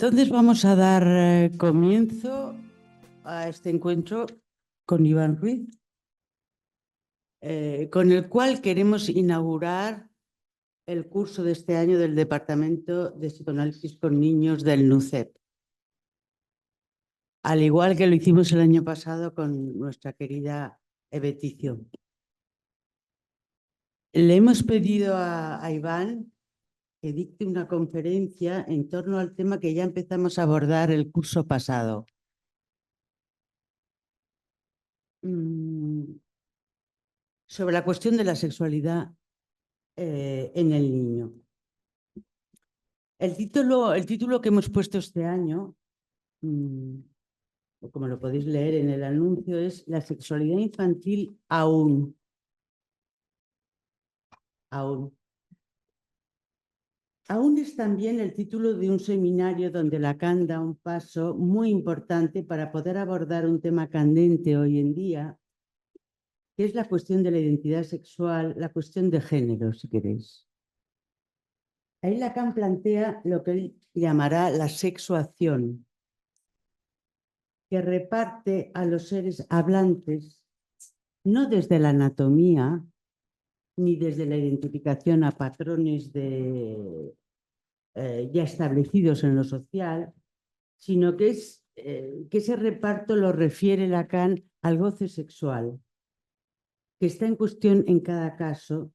Entonces vamos a dar comienzo a este encuentro con Iván Ruiz, con el cual queremos inaugurar el curso de este año del Departamento de Psicoanálisis con Niños del NUCEP. Al igual que lo hicimos el año pasado con nuestra querida Ebeticio. Le hemos pedido a Iván que dicte una conferencia en torno al tema que ya empezamos a abordar el curso pasado. Sobre la cuestión de la sexualidad en el niño. El título que hemos puesto este año, o como lo podéis leer en el anuncio, es La sexualidad infantil aún. Aún es también el título de un seminario donde Lacan da un paso muy importante para poder abordar un tema candente hoy en día, que es la cuestión de la identidad sexual, la cuestión de género, si queréis. Ahí Lacan plantea lo que él llamará la sexuación, que reparte a los seres hablantes no desde la anatomía ni desde la identificación a patrones ya establecidos en lo social, sino que ese reparto lo refiere Lacan al goce sexual, que está en cuestión en cada caso,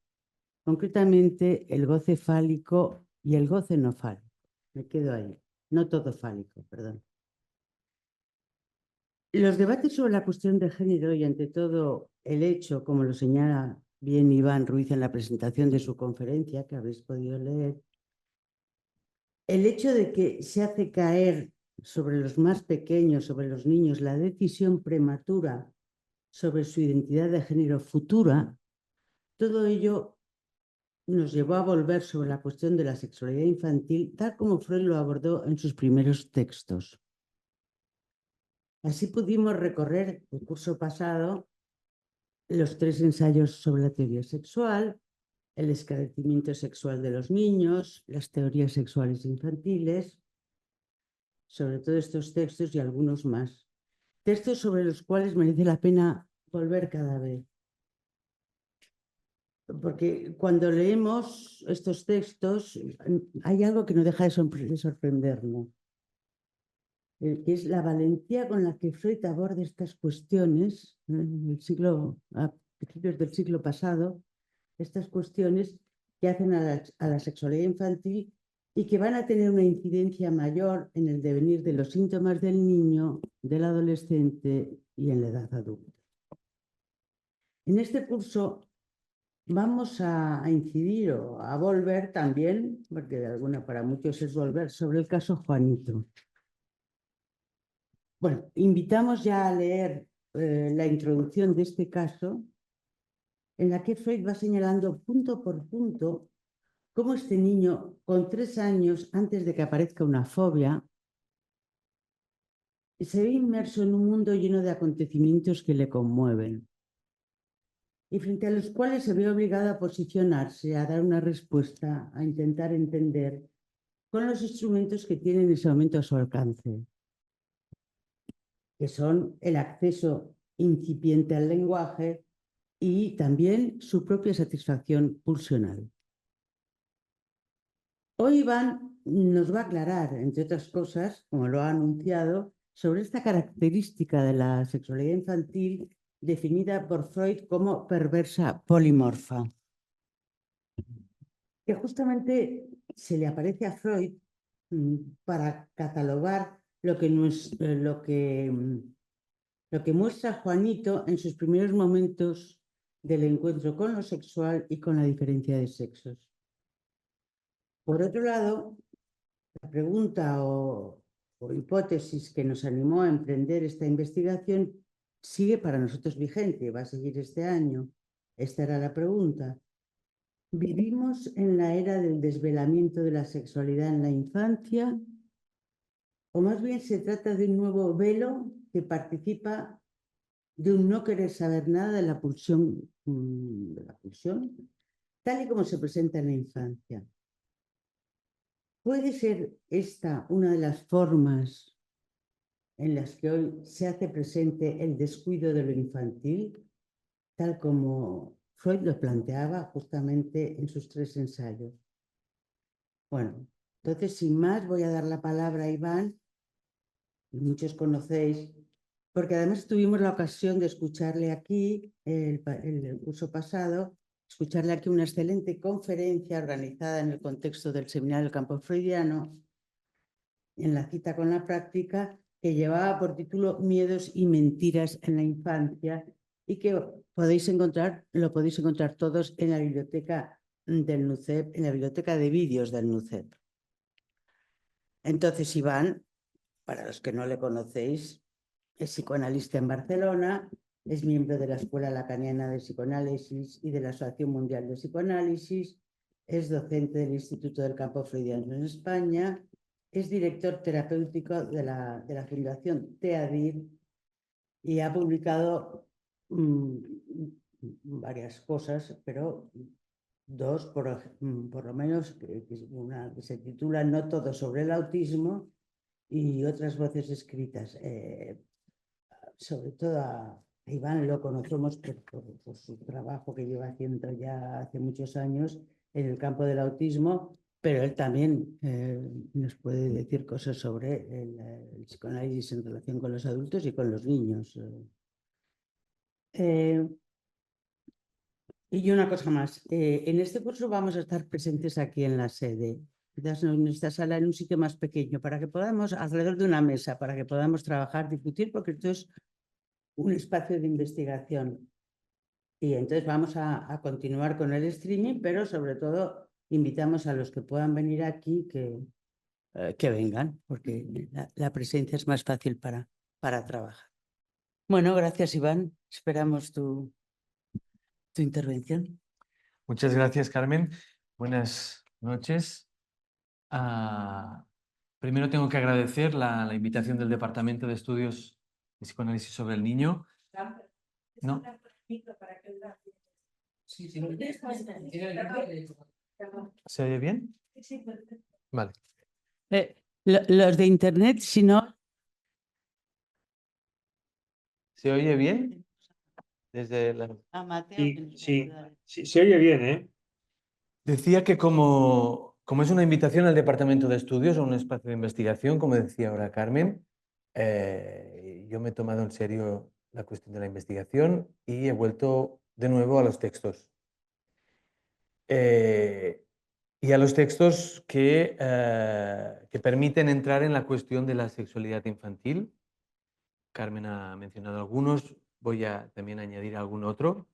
concretamente el goce fálico y el goce no fálico. Me quedo ahí, no todo fálico, perdón. Los debates sobre la cuestión de género y ante todo el hecho, como lo señala bien Iván Ruiz en la presentación de su conferencia, que habréis podido leer, el hecho de que se hace caer sobre los más pequeños, sobre los niños, la decisión prematura sobre su identidad de género futura, todo ello nos llevó a volver sobre la cuestión de la sexualidad infantil, tal como Freud lo abordó en sus primeros textos. Así pudimos recorrer el curso pasado los 3 ensayos sobre la teoría sexual, el esclarecimiento sexual de los niños, las teorías sexuales infantiles, sobre todos estos textos y algunos más. Textos sobre los cuales merece la pena volver cada vez. Porque cuando leemos estos textos hay algo que no deja de sorprendernos, que es la valentía con la que Freud aborda estas cuestiones a principios del siglo pasado, estas cuestiones que hacen a la sexualidad infantil y que van a tener una incidencia mayor en el devenir de los síntomas del niño, del adolescente y en la edad adulta. En este curso vamos a incidir o a volver también, porque para muchos es volver, sobre el caso Juanito. Bueno, invitamos ya a leer la introducción de este caso, en la que Freud va señalando punto por punto cómo este niño, con 3 años antes de que aparezca una fobia, se ve inmerso en un mundo lleno de acontecimientos que le conmueven y frente a los cuales se ve obligado a posicionarse, a dar una respuesta, a intentar entender con los instrumentos que tiene en ese momento a su alcance, que son el acceso incipiente al lenguaje y también su propia satisfacción pulsional. Hoy Iván nos va a aclarar, entre otras cosas, como lo ha anunciado, sobre esta característica de la sexualidad infantil definida por Freud como perversa polimorfa, que justamente se le aparece a Freud para catalogar lo que muestra Juanito en sus primeros momentos del encuentro con lo sexual y con la diferencia de sexos. Por otro lado, la pregunta o hipótesis que nos animó a emprender esta investigación sigue para nosotros vigente, va a seguir este año. Esta era la pregunta. ¿Vivimos en la era del desvelamiento de la sexualidad en la infancia? ¿O más bien se trata de un nuevo velo que participa de un no querer saber nada de la pulsión, tal y como se presenta en la infancia? ¿Puede ser esta una de las formas en las que hoy se hace presente el descuido de lo infantil, tal como Freud lo planteaba justamente en sus 3 ensayos? Bueno, entonces, sin más, voy a dar la palabra a Iván, muchos conocéis, porque además tuvimos la ocasión de escucharle aquí el curso pasado, escucharle aquí una excelente conferencia organizada en el contexto del Seminario del Campo Freudiano, en la cita con la práctica, que llevaba por título Miedos y mentiras en la infancia, y que lo podéis encontrar todos en la biblioteca del NUCEP, en la biblioteca de vídeos del NUCEP. Entonces, Iván, para los que no le conocéis, es psicoanalista en Barcelona, es miembro de la Escuela Lacaniana de Psicoanálisis y de la Asociación Mundial de Psicoanálisis, es docente del Instituto del Campo Freudiano en España, es director terapéutico de la Fundación TEADIR y ha publicado varias cosas, pero 2 por lo menos, una que se titula No todo sobre el autismo y otras voces escritas. Sobre todo a Iván lo conocemos por su trabajo que lleva haciendo ya hace muchos años en el campo del autismo, pero él también nos puede decir cosas sobre el psicoanálisis en relación con los adultos y con los niños. Y una cosa más, en este curso vamos a estar presentes aquí en la sede, quizás en esta sala, en un sitio más pequeño, para que podamos, alrededor de una mesa, para que podamos trabajar, discutir, porque esto es un espacio de investigación. Y entonces vamos a continuar con el streaming, pero sobre todo invitamos a los que puedan venir aquí que vengan, porque la presencia es más fácil para trabajar. Bueno, gracias, Iván. Esperamos tu intervención. Muchas gracias, Carmen. Buenas noches. Primero tengo que agradecer la invitación del Departamento de Estudios de Psicoanálisis sobre el Niño. ¿No? ¿Se oye bien? Vale. Los de internet, si no... ¿Se oye bien? Desde la... Mateo, Sí, se oye bien, ¿eh? Decía que como es una invitación al Departamento de Estudios, a un espacio de investigación, como decía ahora Carmen, yo me he tomado en serio la cuestión de la investigación y he vuelto de nuevo a los textos. Y a los textos que permiten entrar en la cuestión de la sexualidad infantil. Carmen ha mencionado algunos, voy a también añadir algún otro,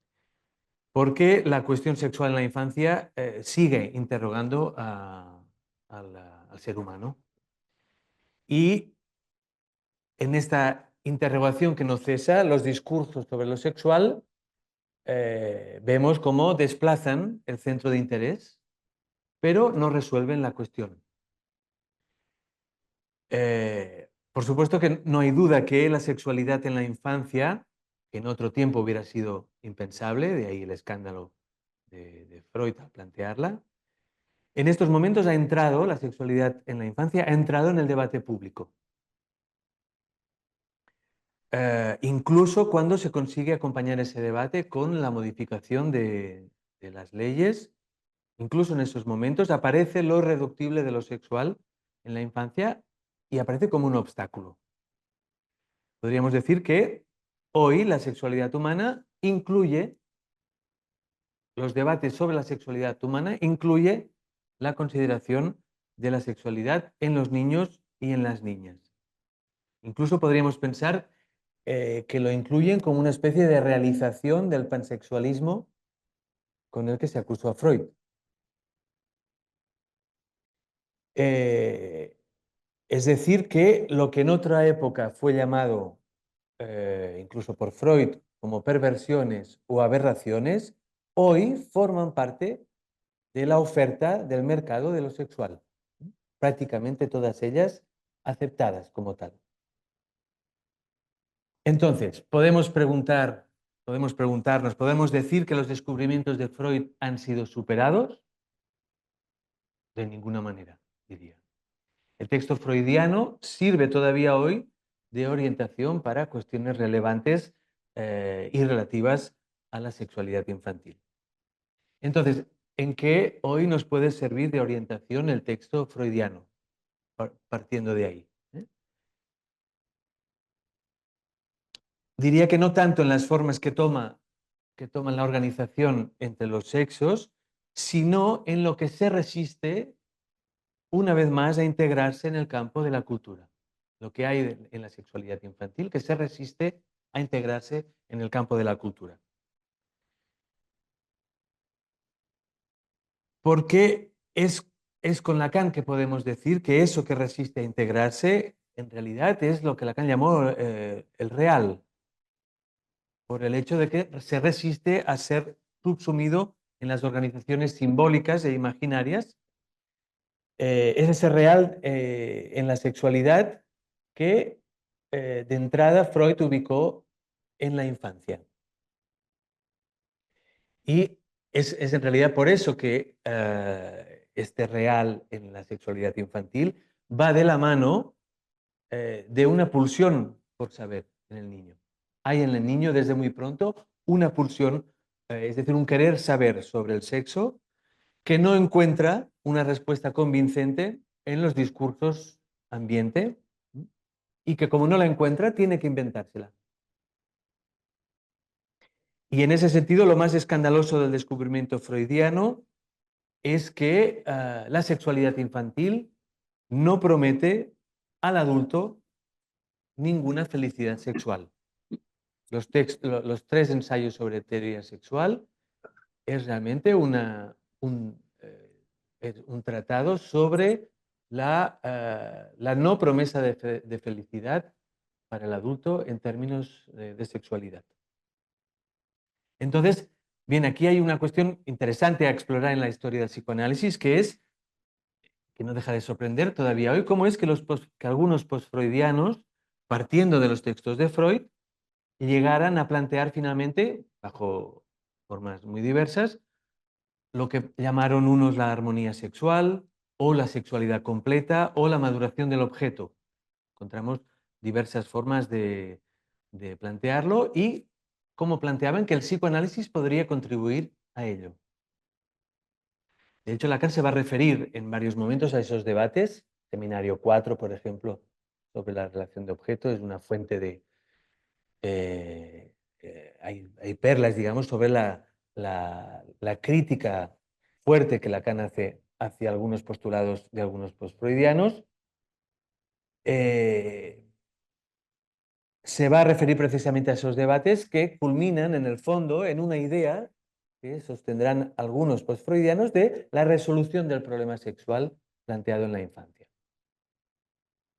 porque la cuestión sexual en la infancia sigue interrogando al ser humano. Y en esta interrogación que no cesa, los discursos sobre lo sexual vemos cómo desplazan el centro de interés, pero no resuelven la cuestión. Por supuesto que no hay duda que la sexualidad en la infancia, que en otro tiempo hubiera sido impensable, de ahí el escándalo de Freud al plantearla, en estos momentos la sexualidad en la infancia ha entrado en el debate público. Incluso cuando se consigue acompañar ese debate con la modificación de las leyes, incluso en esos momentos aparece lo reductible de lo sexual en la infancia y aparece como un obstáculo. Podríamos decir que hoy la sexualidad humana incluye, los debates sobre la sexualidad humana incluye la consideración de la sexualidad en los niños y en las niñas. Incluso podríamos pensar que lo incluyen como una especie de realización del pansexualismo con el que se acusó a Freud. Es decir, que lo que en otra época fue llamado, incluso por Freud, como perversiones o aberraciones, hoy forman parte de la oferta del mercado de lo sexual. Prácticamente todas ellas aceptadas como tal. Entonces, podemos preguntarnos, ¿podemos decir que los descubrimientos de Freud han sido superados? De ninguna manera, diría. El texto freudiano sirve todavía hoy de orientación para cuestiones relevantes y relativas a la sexualidad infantil. Entonces, ¿en qué hoy nos puede servir de orientación el texto freudiano? Partiendo de ahí. Diría que no tanto en las formas que toman la organización entre los sexos, sino en lo que se resiste, una vez más, a integrarse en el campo de la cultura. Lo que hay en la sexualidad infantil que se resiste a integrarse en el campo de la cultura. Porque es con Lacan que podemos decir que eso que resiste a integrarse, en realidad es lo que Lacan llamó el real, por el hecho de que se resiste a ser subsumido en las organizaciones simbólicas e imaginarias. Es ese real en la sexualidad que de entrada Freud ubicó en la infancia. Y es en realidad por eso que este real en la sexualidad infantil va de la mano de una pulsión por saber en el niño. Hay en el niño desde muy pronto una pulsión, es decir, un querer saber sobre el sexo que no encuentra una respuesta convincente en los discursos ambiente y que como no la encuentra tiene que inventársela. Y en ese sentido lo más escandaloso del descubrimiento freudiano es que la sexualidad infantil no promete al adulto ninguna felicidad sexual. Los 3 ensayos sobre teoría sexual es realmente un tratado sobre la no promesa de felicidad para el adulto en términos de sexualidad. Entonces, bien, aquí hay una cuestión interesante a explorar en la historia del psicoanálisis, que es, que no deja de sorprender todavía hoy, cómo es que algunos postfreudianos, partiendo de los textos de Freud, llegaran a plantear finalmente, bajo formas muy diversas, lo que llamaron unos la armonía sexual, o la sexualidad completa, o la maduración del objeto. Encontramos diversas formas de plantearlo y cómo planteaban que el psicoanálisis podría contribuir a ello. De hecho, Lacan se va a referir en varios momentos a esos debates. Seminario 4, por ejemplo, sobre la relación de objeto, es una fuente de... hay perlas, digamos, sobre la crítica fuerte que Lacan hace hacia algunos postulados de algunos postfreudianos. Se va a referir precisamente a esos debates que culminan, en el fondo, en una idea que sostendrán algunos postfreudianos de la resolución del problema sexual planteado en la infancia.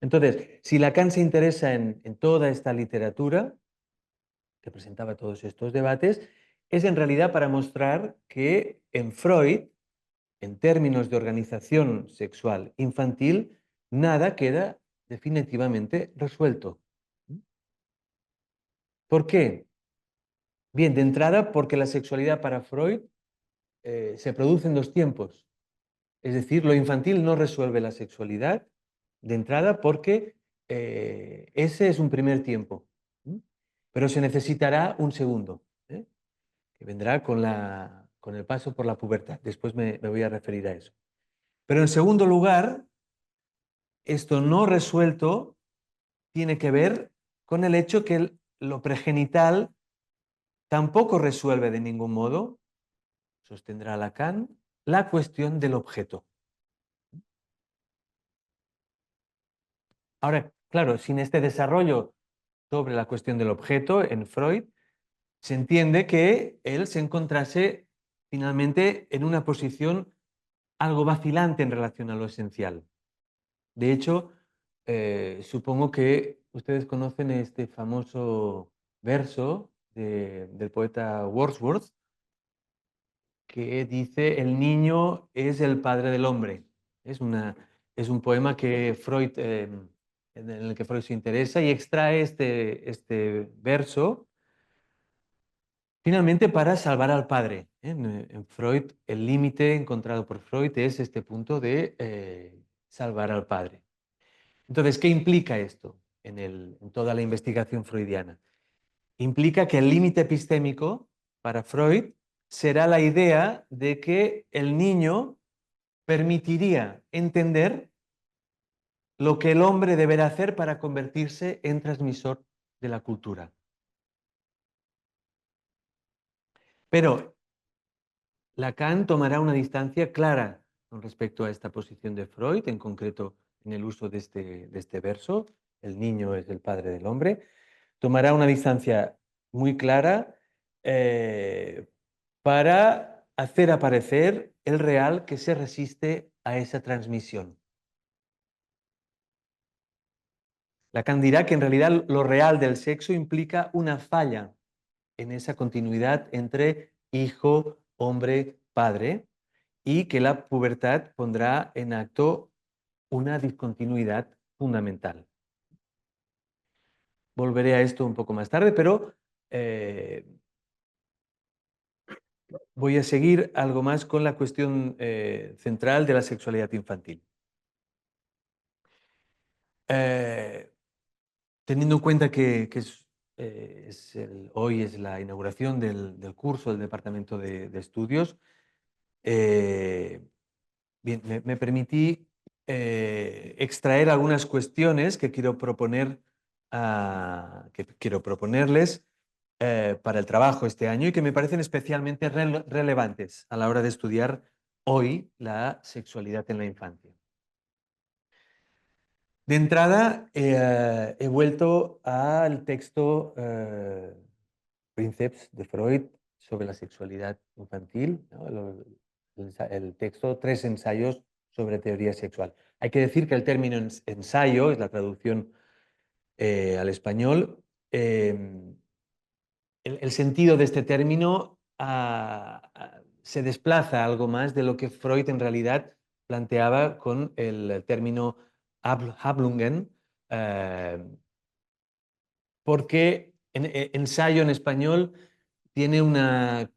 Entonces, si Lacan se interesa en toda esta literatura que presentaba todos estos debates, es en realidad para mostrar que en Freud, en términos de organización sexual infantil, nada queda definitivamente resuelto. ¿Por qué? Bien, de entrada, porque la sexualidad para Freud se produce en 2 tiempos. Es decir, lo infantil no resuelve la sexualidad, de entrada, porque ese es un primer tiempo. Pero se necesitará un segundo, que vendrá con el paso por la pubertad. Después me voy a referir a eso. Pero en segundo lugar, esto no resuelto tiene que ver con el hecho que lo pregenital tampoco resuelve de ningún modo, sostendrá Lacan, la cuestión del objeto. Ahora, claro, sin este desarrollo sobre la cuestión del objeto en Freud, se entiende que él se encontrase finalmente en una posición algo vacilante en relación a lo esencial. De hecho, supongo que ustedes conocen este famoso verso del poeta Wordsworth, que dice: el niño es el padre del hombre. Es un poema que Freud, en el que Freud se interesa y extrae este verso finalmente para salvar al padre. En Freud, el límite encontrado por Freud es este punto de salvar al padre. Entonces, ¿qué implica esto en toda la investigación freudiana? Implica que el límite epistémico para Freud será la idea de que el niño permitiría entender lo que el hombre deberá hacer para convertirse en transmisor de la cultura. Pero Lacan tomará una distancia clara con respecto a esta posición de Freud, en concreto en el uso de este verso, el niño es el padre del hombre, tomará una distancia muy clara para hacer aparecer el real que se resiste a esa transmisión. Lacan dirá que en realidad lo real del sexo implica una falla en esa continuidad entre hijo, hombre, padre, y que la pubertad pondrá en acto una discontinuidad fundamental. Volveré a esto un poco más tarde, pero voy a seguir algo más con la cuestión central de la sexualidad infantil. Teniendo en cuenta que hoy es la inauguración del curso del Departamento de Estudios, bien, me permití extraer algunas cuestiones que quiero proponerles para el trabajo este año y que me parecen especialmente relevantes a la hora de estudiar hoy la sexualidad en la infancia. De entrada, he vuelto al texto Princeps de Freud sobre la sexualidad infantil, ¿no? El texto Tres ensayos sobre teoría sexual. Hay que decir que el término ensayo, es la traducción al español, el sentido de este término se desplaza algo más de lo que Freud en realidad planteaba con el término Handlungen, porque ensayo en español tiene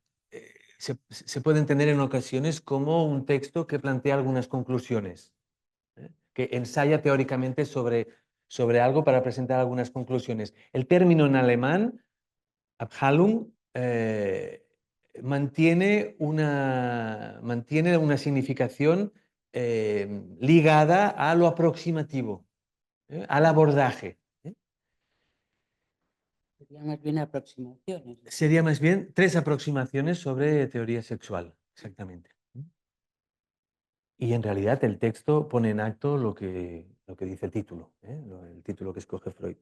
se puede entender en ocasiones como un texto que plantea algunas conclusiones, que ensaya teóricamente sobre algo para presentar algunas conclusiones. El término en alemán, Abhandlung, mantiene una significación ligada a lo aproximativo, al abordaje. Sería más bien aproximaciones. Sería más bien 3 aproximaciones sobre teoría sexual, exactamente. Y en realidad el texto pone en acto lo que dice el título, el título que escoge Freud.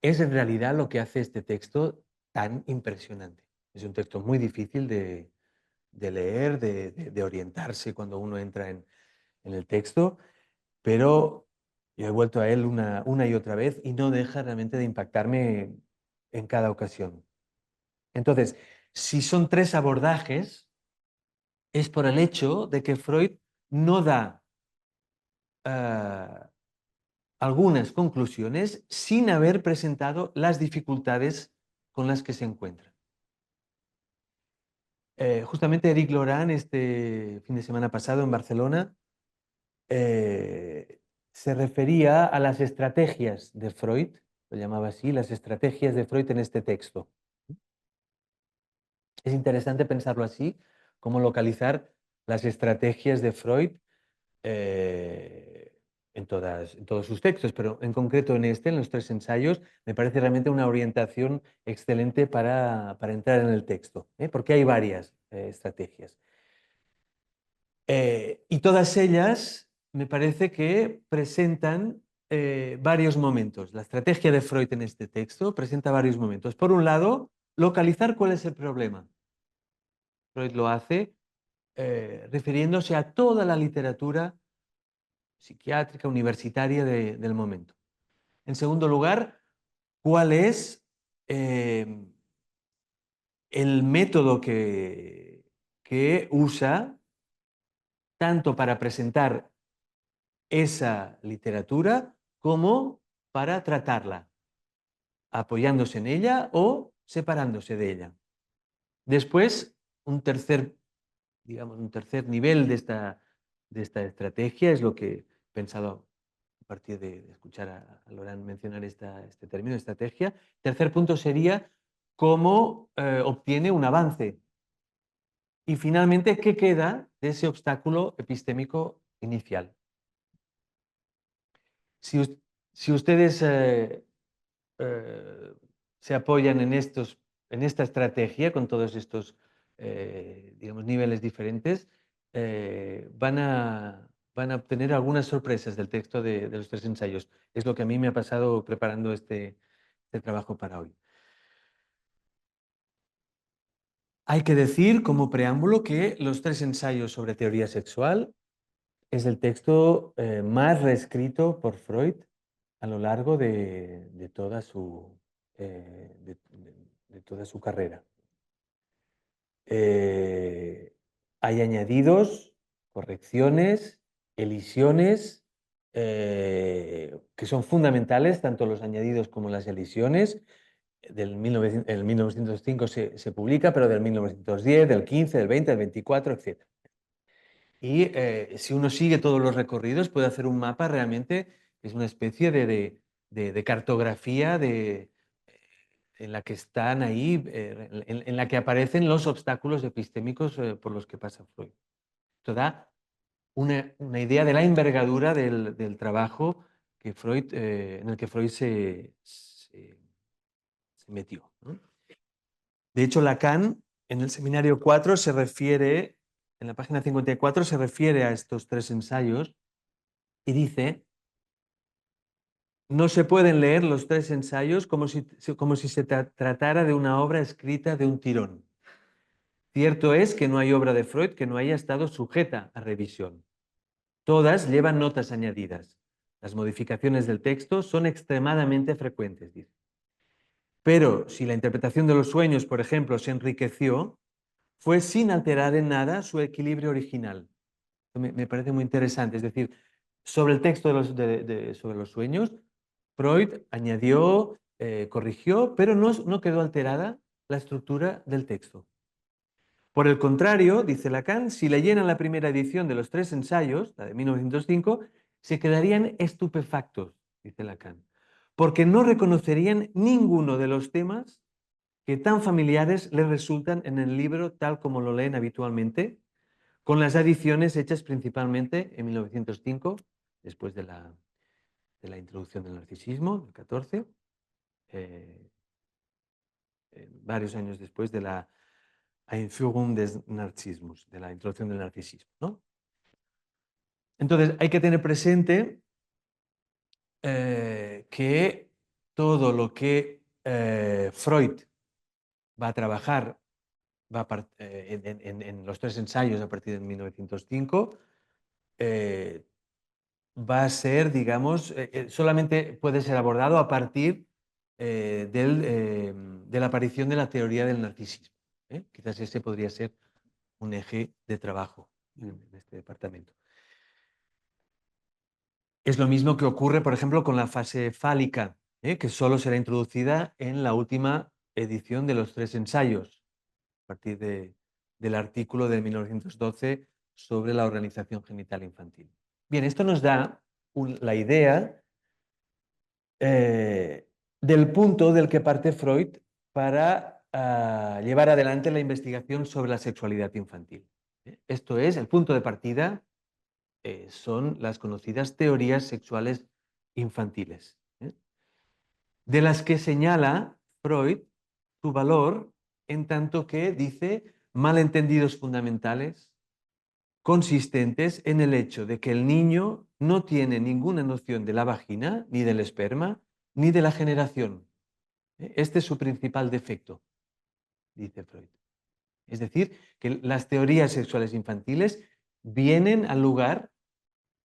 Es en realidad lo que hace este texto tan impresionante. Es un texto muy difícil de leer, de orientarse cuando uno entra en el texto, pero yo he vuelto a él una y otra vez y no deja realmente de impactarme en cada ocasión. Entonces, si son 3 abordajes, es por el hecho de que Freud no da algunas conclusiones sin haber presentado las dificultades con las que se encuentra. Justamente Eric Laurent, este fin de semana pasado en Barcelona, se refería a las estrategias de Freud, lo llamaba así, las estrategias de Freud en este texto. Es interesante pensarlo así, cómo localizar las estrategias de Freud en todos sus textos, pero en concreto en los 3 ensayos, me parece realmente una orientación excelente para entrar en el texto, porque hay varias estrategias. Y todas ellas me parece que presentan varios momentos. La estrategia de Freud en este texto presenta varios momentos. Por un lado, localizar cuál es el problema. Freud lo hace refiriéndose a toda la literatura psiquiátrica universitaria del momento. En segundo lugar, cuál es el método que usa tanto para presentar esa literatura como para tratarla, apoyándose en ella o separándose de ella. Después, un tercer nivel de esta estrategia es lo que he pensado partir de escuchar a Loran mencionar este término, estrategia. Tercer punto sería cómo obtiene un avance. Y finalmente, ¿qué queda de ese obstáculo epistémico inicial? Si ustedes se apoyan en esta estrategia con todos estos digamos, niveles diferentes, van a obtener algunas sorpresas del texto de los 3 ensayos. Es lo que a mí me ha pasado preparando este trabajo para hoy. Hay que decir como preámbulo que los 3 ensayos sobre teoría sexual es el texto más reescrito por Freud a lo largo de toda su carrera. Hay añadidos, correcciones, elisiones, que son fundamentales, tanto los añadidos como las elisiones. En 1905 se publica, pero del 1910, del 15, del 20, del 24, etc. Y si uno sigue todos los recorridos, puede hacer un mapa realmente, es una especie de cartografía en la que están ahí, en la que aparecen los obstáculos epistémicos por los que pasa Freud. Esto da una idea de la envergadura del trabajo que Freud, en el que Freud se metió, ¿no? De hecho, Lacan, en el seminario 4, se refiere, en la página 54, se refiere a estos 3 ensayos y dice: no se pueden leer los 3 ensayos como si se tratara de una obra escrita de un tirón. Cierto es que no hay obra de Freud que no haya estado sujeta a revisión. Todas llevan notas añadidas. Las modificaciones del texto son extremadamente frecuentes, dice. Pero si la interpretación de los sueños, por ejemplo, se enriqueció, fue sin alterar en nada su equilibrio original. Me parece muy interesante. Es decir, sobre el texto sobre los sueños, Freud añadió, corrigió, pero no quedó alterada la estructura del texto. Por el contrario, dice Lacan, si leyeran la primera edición de los 3 ensayos, la de 1905, se quedarían estupefactos, dice Lacan, porque no reconocerían ninguno de los temas que tan familiares les resultan en el libro tal como lo leen habitualmente, con las adiciones hechas principalmente en 1905, después de la introducción del narcisismo, el 14, varios años después de la Einführung des Narzissmus, de la introducción del narcisismo, ¿no? Entonces, hay que tener presente que todo lo que Freud va a trabajar en los 3 ensayos a partir de 1905, va a ser, digamos, solamente puede ser abordado a partir de la aparición de la teoría del narcisismo. Quizás ese podría ser un eje de trabajo en este departamento. Es lo mismo que ocurre, por ejemplo, con la fase fálica, que solo será introducida en la última edición de los 3 ensayos, a partir del artículo de 1912 sobre la organización genital infantil. Bien, esto nos da la idea del punto del que parte Freud para llevar adelante la investigación sobre la sexualidad infantil. Esto es, el punto de partida son las conocidas teorías sexuales infantiles, de las que señala Freud su valor en tanto que dice malentendidos fundamentales consistentes en el hecho de que el niño no tiene ninguna noción de la vagina, ni del esperma, ni de la generación. Este es su principal defecto, dice Freud. Es decir, que las teorías sexuales infantiles vienen al lugar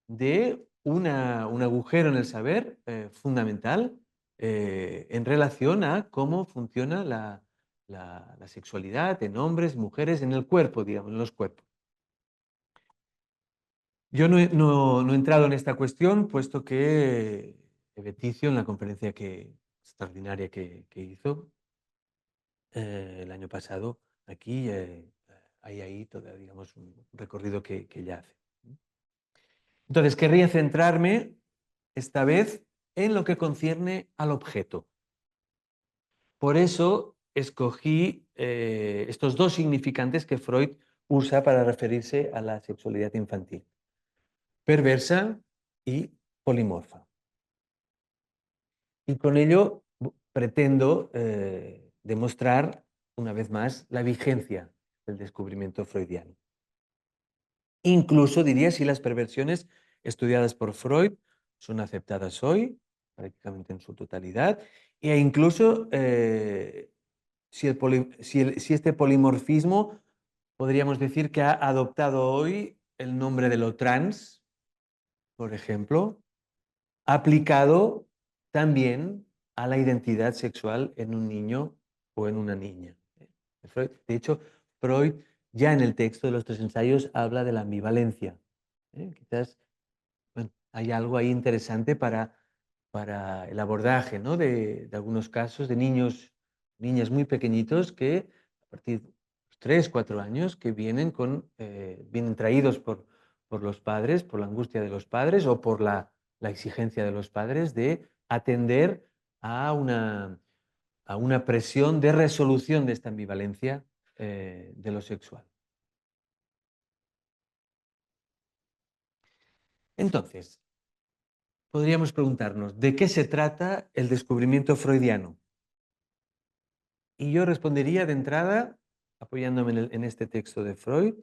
de un agujero en el saber fundamental en relación a cómo funciona la sexualidad en hombres, mujeres, en el cuerpo, digamos, en los cuerpos. Yo no he entrado en esta cuestión, puesto que Beticio, en la conferencia extraordinaria que hizo el año pasado, aquí hay ahí digamos, un recorrido que ya hace. Entonces, querría centrarme esta vez en lo que concierne al objeto. Por eso escogí estos dos significantes que Freud usa para referirse a la sexualidad infantil: perversa y polimorfa. Y con ello pretendo demostrar una vez más la vigencia del descubrimiento freudiano. Incluso diría si las perversiones estudiadas por Freud son aceptadas hoy, prácticamente en su totalidad, e incluso si este polimorfismo podríamos decir que ha adoptado hoy el nombre de lo trans, por ejemplo, aplicado también a la identidad sexual en un niño o en una niña. De hecho, Freud ya en el texto de los tres ensayos habla de la ambivalencia. Quizás bueno, hay algo ahí interesante para el abordaje, ¿no? de algunos casos de niños, niñas muy pequeñitos que a partir de 3, 4 años que vienen, vienen traídos por los padres, por la angustia de los padres o por la exigencia de los padres de atender a una presión de resolución de esta ambivalencia de lo sexual. Entonces, podríamos preguntarnos, ¿de qué se trata el descubrimiento freudiano? Y yo respondería de entrada, apoyándome en este texto de Freud,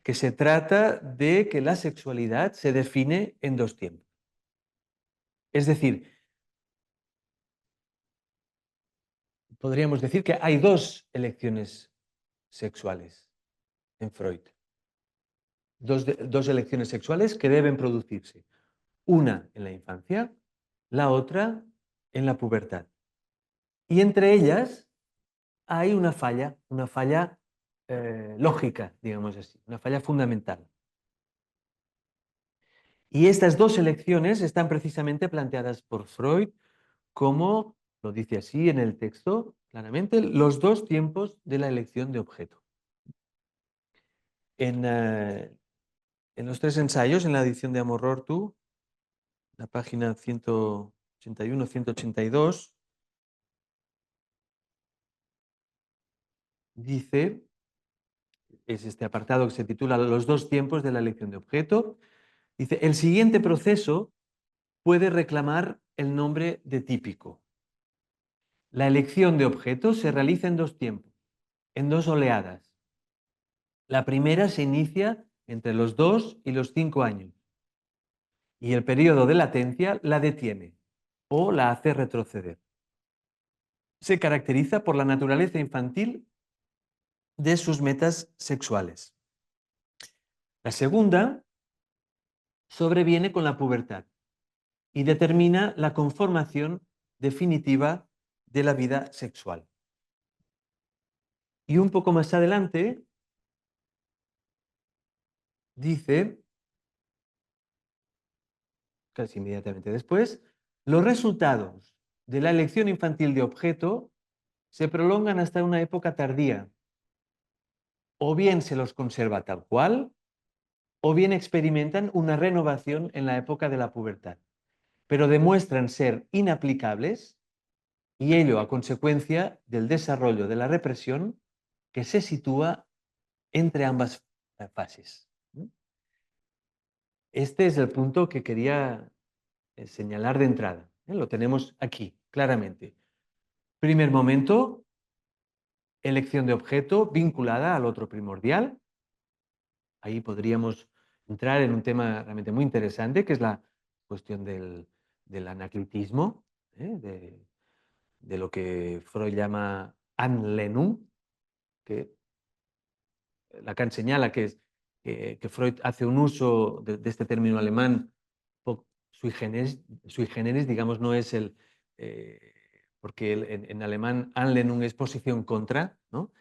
que se trata de que la sexualidad se define en dos tiempos. Es decir, podríamos decir que hay dos elecciones sexuales en Freud. Dos elecciones sexuales que deben producirse. Una en la infancia, la otra en la pubertad. Y entre ellas hay una falla lógica, digamos así, una falla fundamental. Y estas dos elecciones están precisamente planteadas por Freud como, lo dice así en el texto, claramente, los dos tiempos de la elección de objeto. En los tres ensayos, en la edición de Amor Rortu, la página 181-182, dice, es este apartado que se titula Los dos tiempos de la elección de objeto, dice, el siguiente proceso puede reclamar el nombre de típico. La elección de objeto se realiza en dos tiempos, en dos oleadas. La primera se inicia entre los 2 y los 5 años y el periodo de latencia la detiene o la hace retroceder. Se caracteriza por la naturaleza infantil de sus metas sexuales. La segunda sobreviene con la pubertad y determina la conformación definitiva de la vida sexual. Y un poco más adelante dice, casi inmediatamente después, los resultados de la elección infantil de objeto se prolongan hasta una época tardía. O bien se los conserva tal cual, o bien experimentan una renovación en la época de la pubertad, pero demuestran ser inaplicables y ello a consecuencia del desarrollo de la represión que se sitúa entre ambas fases. Este es el punto que quería señalar de entrada. Lo tenemos aquí, claramente. Primer momento, elección de objeto vinculada al otro primordial. Ahí podríamos entrar en un tema realmente muy interesante, que es la cuestión del anaclitismo, de lo que Freud llama Anlehnung, que Lacan señala que Freud hace un uso de este término alemán sui generis, digamos, no es porque en alemán Anlehnung es posición contra, ¿no?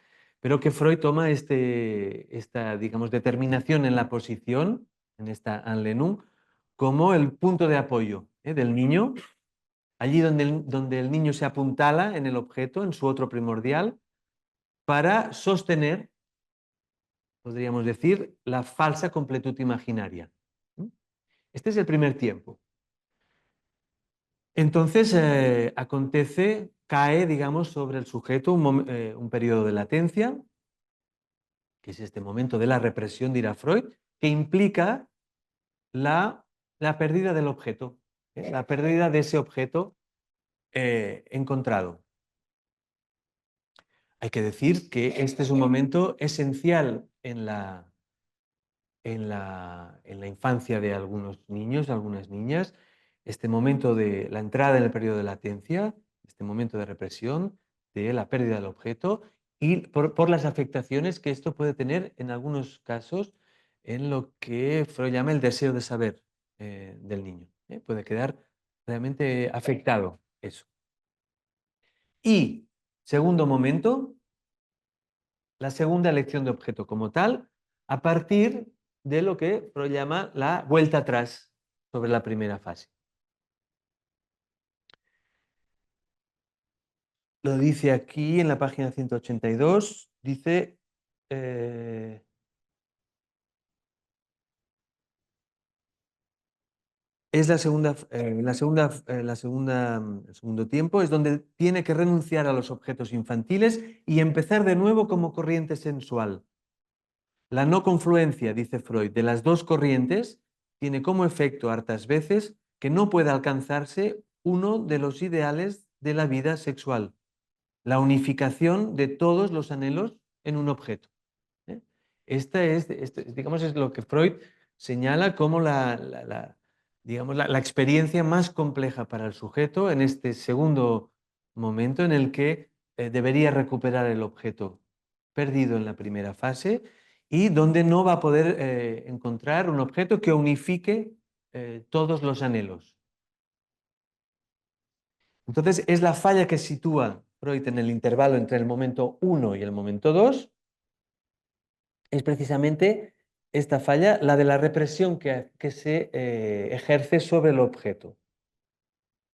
Pero que Freud toma esta, digamos, determinación en la posición, en esta Anlehnung, como el punto de apoyo del niño, allí donde el niño se apuntala en el objeto, en su otro primordial, para sostener, podríamos decir, la falsa completud imaginaria. Este es el primer tiempo. Entonces, cae, digamos, sobre el sujeto un periodo de latencia, que es este momento de la represión, dirá Freud, que implica la pérdida del objeto, la pérdida de ese objeto encontrado. Hay que decir que este es un momento esencial en la infancia de algunos niños, de algunas niñas, este momento de la entrada en el periodo de latencia, este momento de represión, de la pérdida del objeto y por las afectaciones que esto puede tener en algunos casos en lo que Freud llama el deseo de saber del niño. Puede quedar realmente afectado eso. Y, segundo momento, la segunda elección de objeto como tal, a partir de lo que Freud llama la vuelta atrás sobre la primera fase. Lo dice aquí en la página 182, dice... es el segundo tiempo, es donde tiene que renunciar a los objetos infantiles y empezar de nuevo como corriente sensual. La no confluencia, dice Freud, de las dos corrientes tiene como efecto hartas veces que no puede alcanzarse uno de los ideales de la vida sexual, la unificación de todos los anhelos en un objeto. ¿eh? Digamos, es lo que Freud señala como digamos, la experiencia más compleja para el sujeto en este segundo momento en el que debería recuperar el objeto perdido en la primera fase y donde no va a poder encontrar un objeto que unifique todos los anhelos. Entonces, es la falla que sitúa Freud en el intervalo entre el momento 1 y el momento 2, es precisamente esta falla, la de la represión que se ejerce sobre el objeto.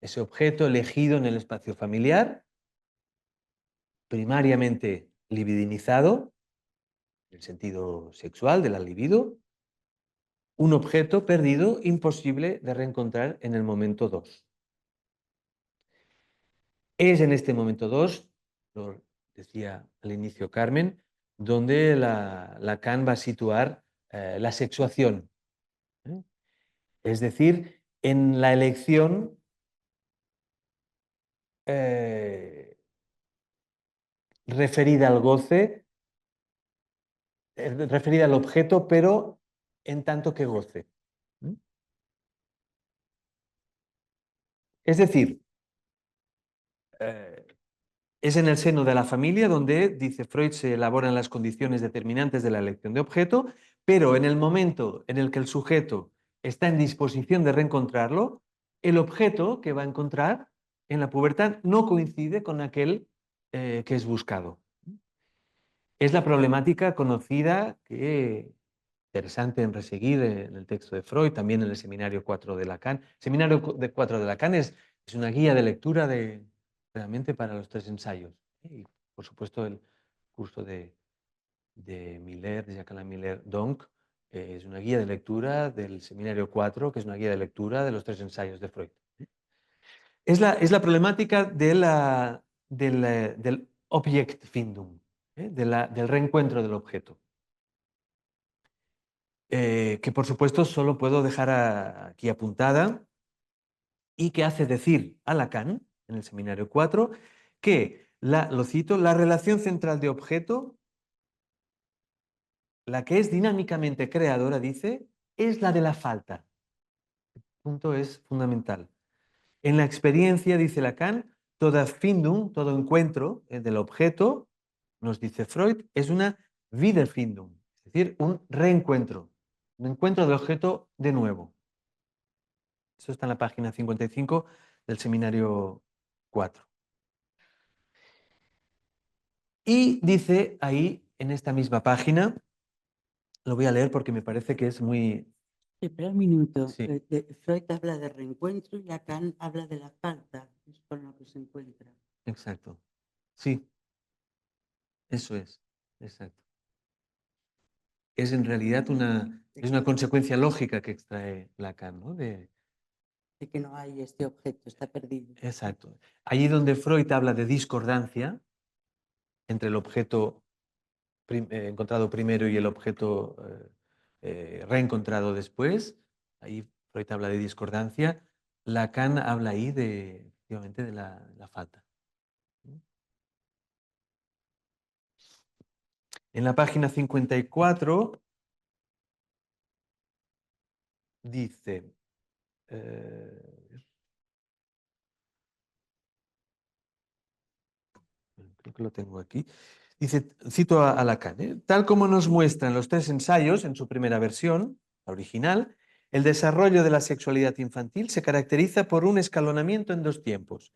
Ese objeto elegido en el espacio familiar, primariamente libidinizado, en el sentido sexual de la libido, un objeto perdido, imposible de reencontrar en el momento 2. Es en este momento 2, lo decía al inicio Carmen, donde Lacan va a situar la sexuación. Es decir, en la elección referida al goce, referida al objeto, pero en tanto que goce. Es decir, es en el seno de la familia donde, dice Freud, se elaboran las condiciones determinantes de la elección de objeto, pero en el momento en el que el sujeto está en disposición de reencontrarlo, el objeto que va a encontrar en la pubertad no coincide con aquel que es buscado. Es la problemática conocida, interesante en reseguir en el texto de Freud, también en el Seminario 4 de Lacan. El Seminario 4 de Lacan es una guía de lectura realmente para los 3 ensayos. Y, por supuesto, el curso de Miller, de Jacques-Alain Miller-Donck, es una guía de lectura del Seminario 4, que es una guía de lectura de los 3 ensayos de Freud. Es la problemática del Objektfindung, del reencuentro del objeto. Que por supuesto solo puedo dejar aquí apuntada y que hace decir a Lacan, en el Seminario 4, que, lo cito, la relación central de objeto, la que es dinámicamente creadora, dice, es la de la falta. El punto es fundamental. En la experiencia, dice Lacan, toda Findung, todo encuentro del objeto, nos dice Freud, es una Wiederfindung, es decir, un reencuentro, un encuentro del objeto de nuevo. Eso está en la página 55 del Seminario 4. Y dice ahí, en esta misma página, lo voy a leer porque me parece que es muy... Espera un minuto. Sí. Freud habla de reencuentro y Lacan habla de la falta, es con lo que se encuentra. Exacto. Sí, eso es. Exacto. Es en realidad una consecuencia lógica que extrae Lacan, ¿no? De que no hay este objeto, está perdido. Exacto. Allí donde Freud habla de discordancia entre el objeto encontrado primero y el objeto reencontrado después, ahí Freud habla de discordancia, Lacan habla ahí efectivamente de la falta. En la página 54 dice, creo que lo tengo aquí, dice, cito a Lacan, tal como nos muestran los tres ensayos en su primera versión, la original, el desarrollo de la sexualidad infantil se caracteriza por un escalonamiento en dos tiempos.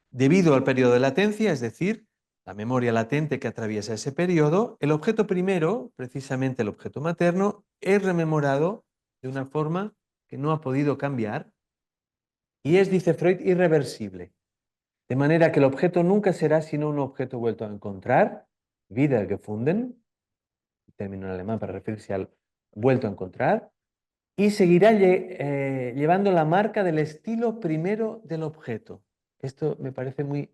Debido al periodo de latencia, es decir, la memoria latente que atraviesa ese periodo, el objeto primero, precisamente el objeto materno, es rememorado de una forma que no ha podido cambiar y es, dice Freud, irreversible. De manera que el objeto nunca será sino un objeto vuelto a encontrar, wiedergefunden, término en alemán para referirse al vuelto a encontrar, y seguirá llevando la marca del estilo primero del objeto. Esto me parece muy,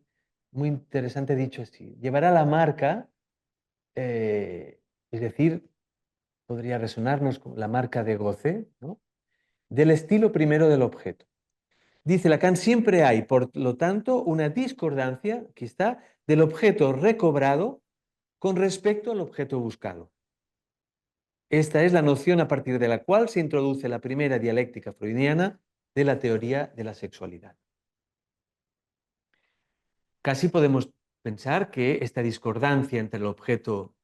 muy interesante dicho así. Llevará la marca, es decir, podría resonarnos con la marca de goce, ¿no?, del estilo primero del objeto. Dice Lacan, siempre hay, por lo tanto, una discordancia, aquí está, del objeto recobrado con respecto al objeto buscado. Esta es la noción a partir de la cual se introduce la primera dialéctica freudiana de la teoría de la sexualidad. Casi podemos pensar que esta discordancia entre el objeto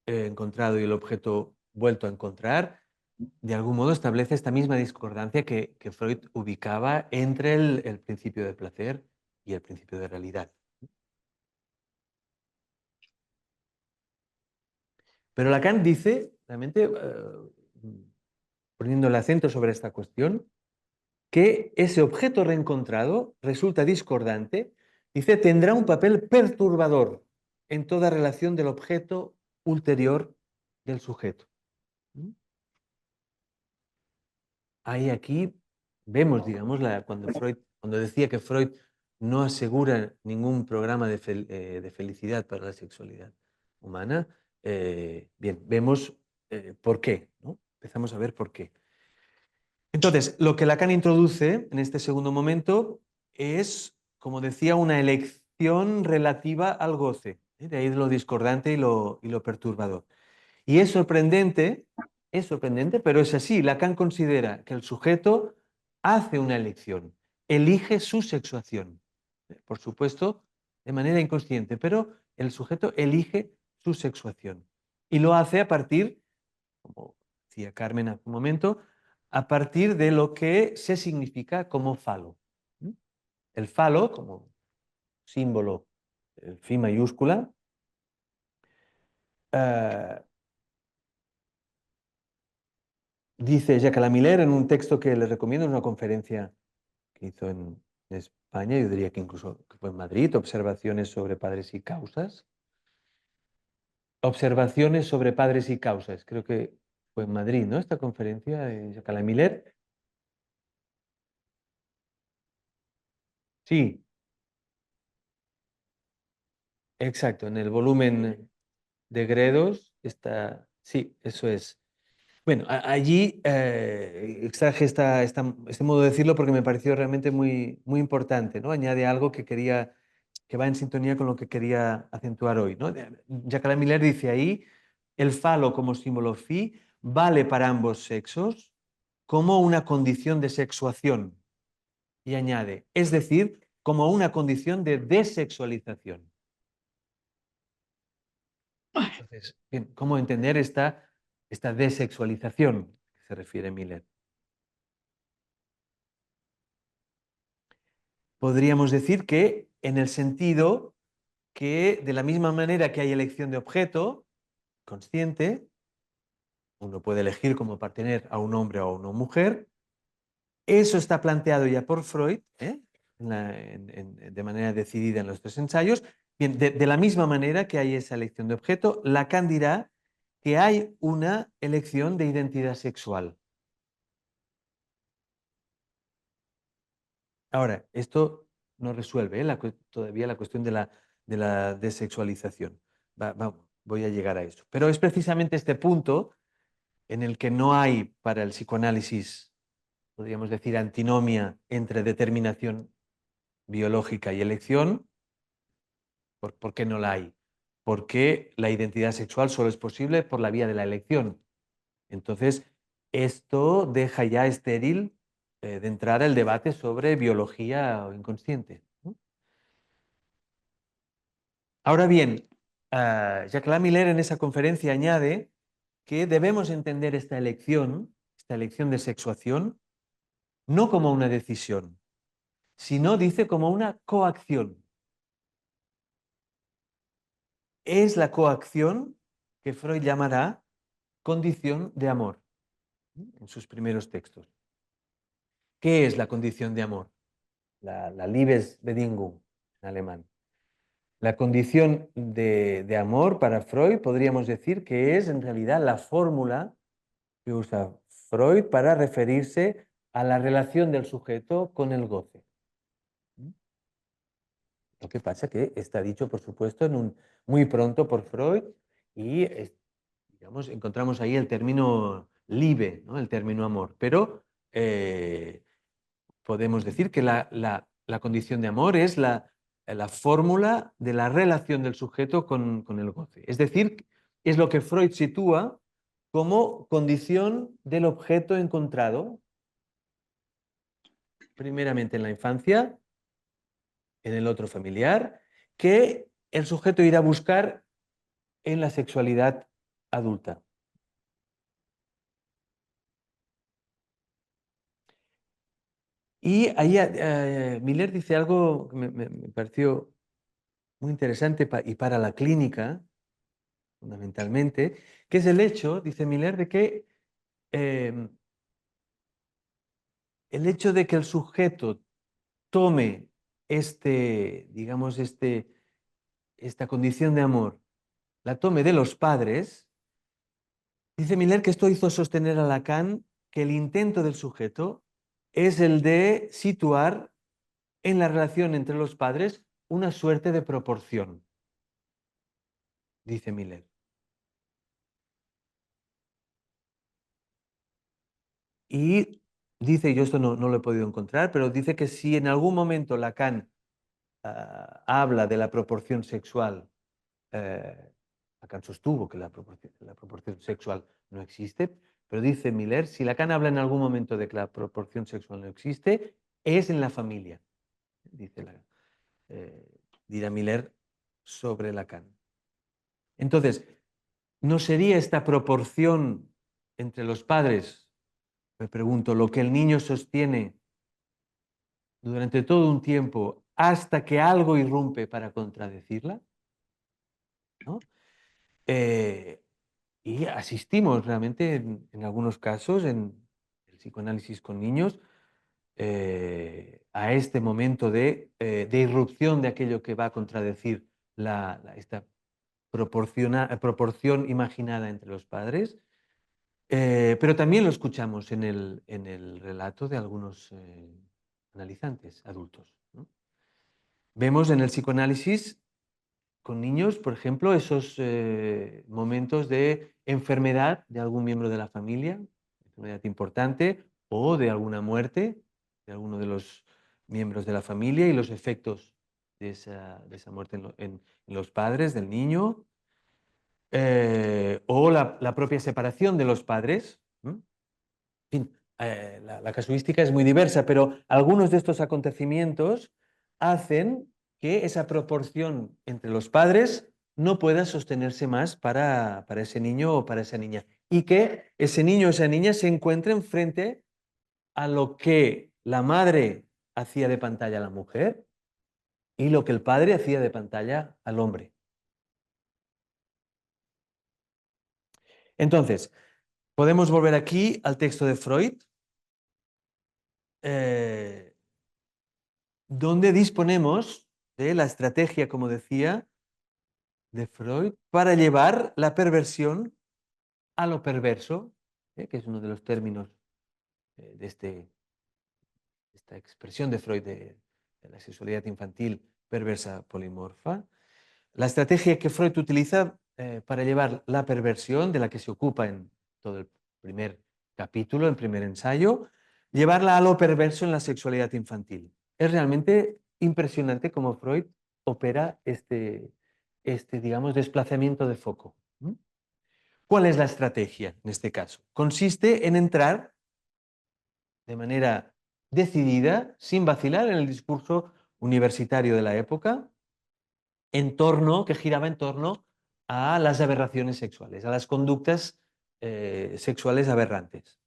encontrado y el objeto vuelto a encontrar, de algún modo establece esta misma discordancia que Freud ubicaba entre el principio de placer y el principio de realidad. Pero Lacan dice, realmente, poniendo el acento sobre esta cuestión, que ese objeto reencontrado resulta discordante, dice, tendrá un papel perturbador en toda relación del objeto ulterior del sujeto. Ahí aquí vemos, digamos, cuando decía que Freud no asegura ningún programa de felicidad para la sexualidad humana, bien, vemos por qué, ¿no? Empezamos a ver por qué. Entonces, lo que Lacan introduce en este segundo momento es, como decía, una elección relativa al goce, de ahí lo discordante y lo perturbador. Y es sorprendente, pero es así. Lacan considera que el sujeto hace una elección, elige su sexuación. Por supuesto, de manera inconsciente, pero el sujeto elige su sexuación. Y lo hace a partir, como decía Carmen hace un momento, a partir de lo que se significa como falo. El falo, como símbolo, F mayúscula, dice Jacques Lamillère en un texto que le recomiendo, en una conferencia que hizo en España, yo diría que incluso que fue en Madrid, Observaciones sobre padres y causas. Observaciones sobre padres y causas, creo que fue en Madrid, ¿no?, esta conferencia de Jacques Lamillère. Sí, exacto, en el volumen de Gredos está, sí, eso es. Bueno, allí extraje este modo de decirlo porque me pareció realmente muy, muy importante, ¿no? Añade algo que va en sintonía con lo que quería acentuar hoy, ¿no? Jacques Lamillère dice ahí, el falo como símbolo phi vale para ambos sexos como una condición de sexuación. Y añade, es decir, como una condición de desexualización. Entonces, bien, ¿cómo entender esta desexualización que se refiere Miller? Podríamos decir que en el sentido que de la misma manera que hay elección de objeto consciente, uno puede elegir como pertenecer a un hombre o a una mujer, eso está planteado ya por Freud, de manera decidida en los tres ensayos. Bien, de la misma manera que hay esa elección de objeto, Lacan dirá que hay una elección de identidad sexual. Ahora, esto no resuelve todavía la cuestión de la desexualización. Voy a llegar a eso. Pero es precisamente este punto en el que no hay para el psicoanálisis, podríamos decir, antinomia entre determinación biológica y elección. ¿Por qué no la hay? Porque la identidad sexual solo es posible por la vía de la elección. Entonces, esto deja ya estéril de entrada el debate sobre biología o inconsciente, ¿no? Ahora bien, Jacques Lamillard en esa conferencia añade que debemos entender esta elección de sexuación, no como una decisión, sino, dice, como una coacción. Es la coacción que Freud llamará condición de amor en sus primeros textos. ¿Qué es la condición de amor? La Liebesbedingung en alemán. La condición de amor para Freud podríamos decir que es en realidad la fórmula que usa Freud para referirse a la relación del sujeto con el goce. Lo que pasa que está dicho, por supuesto, muy pronto por Freud y digamos, encontramos ahí el término Liebe, ¿no? El término amor. Pero podemos decir que la condición de amor es la fórmula de la relación del sujeto con el goce. Es decir, es lo que Freud sitúa como condición del objeto encontrado, primeramente en la infancia, en el otro familiar, que el sujeto irá a buscar en la sexualidad adulta. Y ahí Miller dice algo que me pareció muy interesante y para la clínica, fundamentalmente, que es el hecho, dice Miller, de que el hecho de que el sujeto tome digamos, esta condición de amor, la tome de los padres, dice Miller que esto hizo sostener a Lacan que el intento del sujeto es el de situar en la relación entre los padres una suerte de proporción, dice Miller. Y dice, yo esto no lo he podido encontrar, pero dice que si en algún momento Lacan habla de la proporción sexual, Lacan sostuvo que la proporción sexual no existe, pero dice Miller, si Lacan habla en algún momento de que la proporción sexual no existe, es en la familia, dirá Miller sobre Lacan. Entonces, ¿no sería esta proporción entre los padres, me pregunto, lo que el niño sostiene durante todo un tiempo hasta que algo irrumpe para contradecirla? ¿No? Y asistimos realmente en algunos casos, en el psicoanálisis con niños, a este momento de irrupción de aquello que va a contradecir esta proporción imaginada entre los padres. Pero también lo escuchamos en el relato de algunos analizantes adultos, ¿no? Vemos en el psicoanálisis con niños, por ejemplo, esos momentos de enfermedad de algún miembro de la familia, enfermedad importante, o de alguna muerte de alguno de los miembros de la familia y los efectos de esa muerte en los padres del niño, o la propia separación de los padres. En fin, la casuística es muy diversa, pero algunos de estos acontecimientos hacen que esa proporción entre los padres no pueda sostenerse más para ese niño o para esa niña, y que ese niño o esa niña se encuentren frente a lo que la madre hacía de pantalla a la mujer y lo que el padre hacía de pantalla al hombre. Entonces, podemos volver aquí al texto de Freud, donde disponemos de la estrategia, como decía, de Freud para llevar la perversión a lo perverso, que es uno de los términos de este esta expresión de Freud de la sexualidad infantil perversa polimorfa, la estrategia que Freud utiliza para llevar la perversión, de la que se ocupa en todo el primer capítulo, el primer ensayo, llevarla a lo perverso en la sexualidad infantil. Es realmente impresionante cómo Freud opera digamos, desplazamiento de foco. ¿Cuál es la estrategia en este caso? Consiste en entrar de manera decidida, sin vacilar, en el discurso universitario de la época, que giraba en torno a las aberraciones sexuales, a las conductas sexuales aberrantes.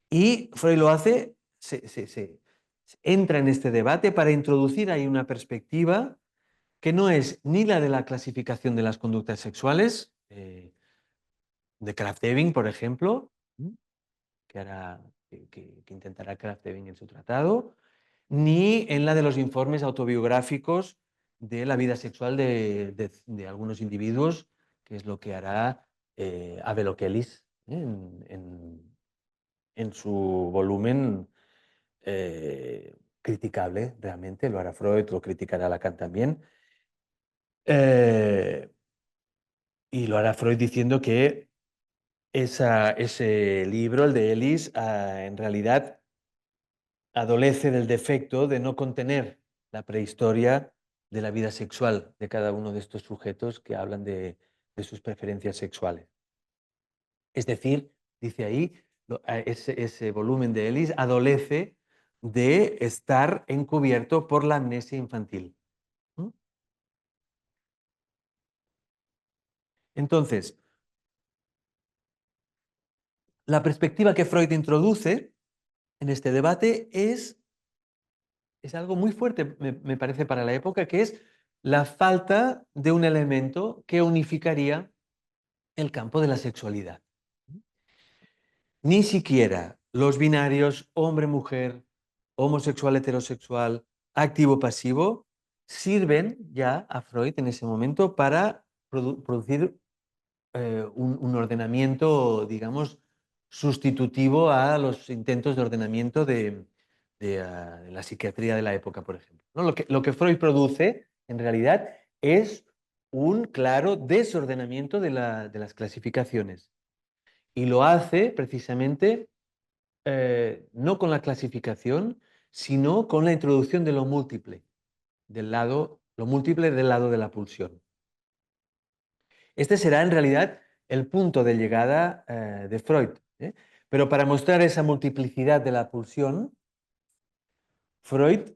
Y Freud lo hace, entra en este debate para introducir ahí una perspectiva que no es ni la de la clasificación de las conductas sexuales, de Krafft-Ebing, por ejemplo, que intentará Krafft-Ebing en su tratado, ni en la de los informes autobiográficos de la vida sexual de algunos individuos, que es lo que hará Abel Ockellis en su volumen criticable, realmente, lo hará Freud, lo criticará Lacan también. Y lo hará Freud diciendo que ese libro, el de Ellis, en realidad adolece del defecto de no contener la prehistoria de la vida sexual de cada uno de estos sujetos que hablan de sus preferencias sexuales. Es decir, dice ahí, ese volumen de Ellis adolece de estar encubierto por la amnesia infantil. Entonces, la perspectiva que Freud introduce en este debate es algo muy fuerte, me parece, para la época, que es la falta de un elemento que unificaría el campo de la sexualidad. Ni siquiera los binarios hombre-mujer, homosexual-heterosexual, activo-pasivo, sirven ya a Freud en ese momento para producir un ordenamiento, digamos, sustitutivo a los intentos de ordenamiento de la psiquiatría de la época, por ejemplo. ¿No? Lo que Freud produce, en realidad, es un claro desordenamiento de las clasificaciones. Y lo hace precisamente no con la clasificación, sino con la introducción de lo múltiple, lo múltiple del lado de la pulsión. Este será en realidad el punto de llegada de Freud. Pero para mostrar esa multiplicidad de la pulsión, Freud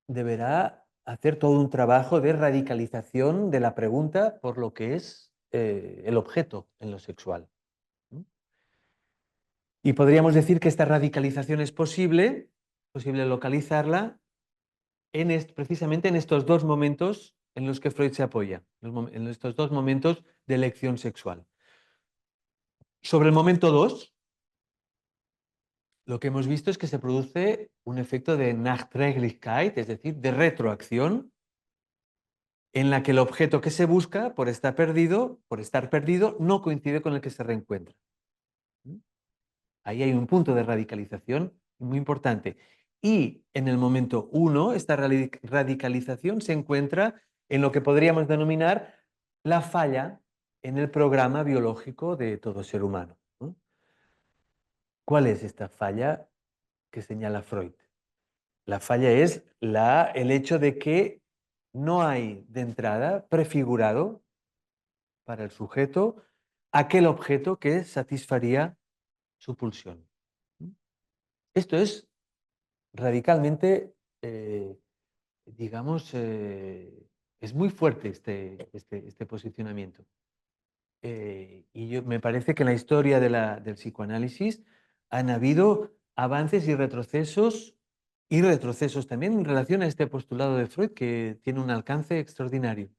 deberá hacer todo un trabajo de radicalización de la pregunta por lo que es el objeto en lo sexual. Y podríamos decir que esta radicalización es posible localizarla precisamente en estos dos momentos en los que Freud se apoya, en estos dos momentos de elección sexual. Sobre el momento 2, lo que hemos visto es que se produce un efecto de Nachträglichkeit, es decir, de retroacción, en la que el objeto que se busca, por estar perdido, no coincide con el que se reencuentra. Ahí hay un punto de radicalización muy importante. Y en el momento 1, esta radicalización se encuentra en lo que podríamos denominar la falla en el programa biológico de todo ser humano. ¿Cuál es esta falla que señala Freud? La falla es el hecho de que no hay de entrada prefigurado para el sujeto aquel objeto que satisfaría su pulsión. Esto es radicalmente, digamos, es muy fuerte este posicionamiento. Me parece que en la historia del psicoanálisis han habido avances y retrocesos también en relación a este postulado de Freud, que tiene un alcance extraordinario.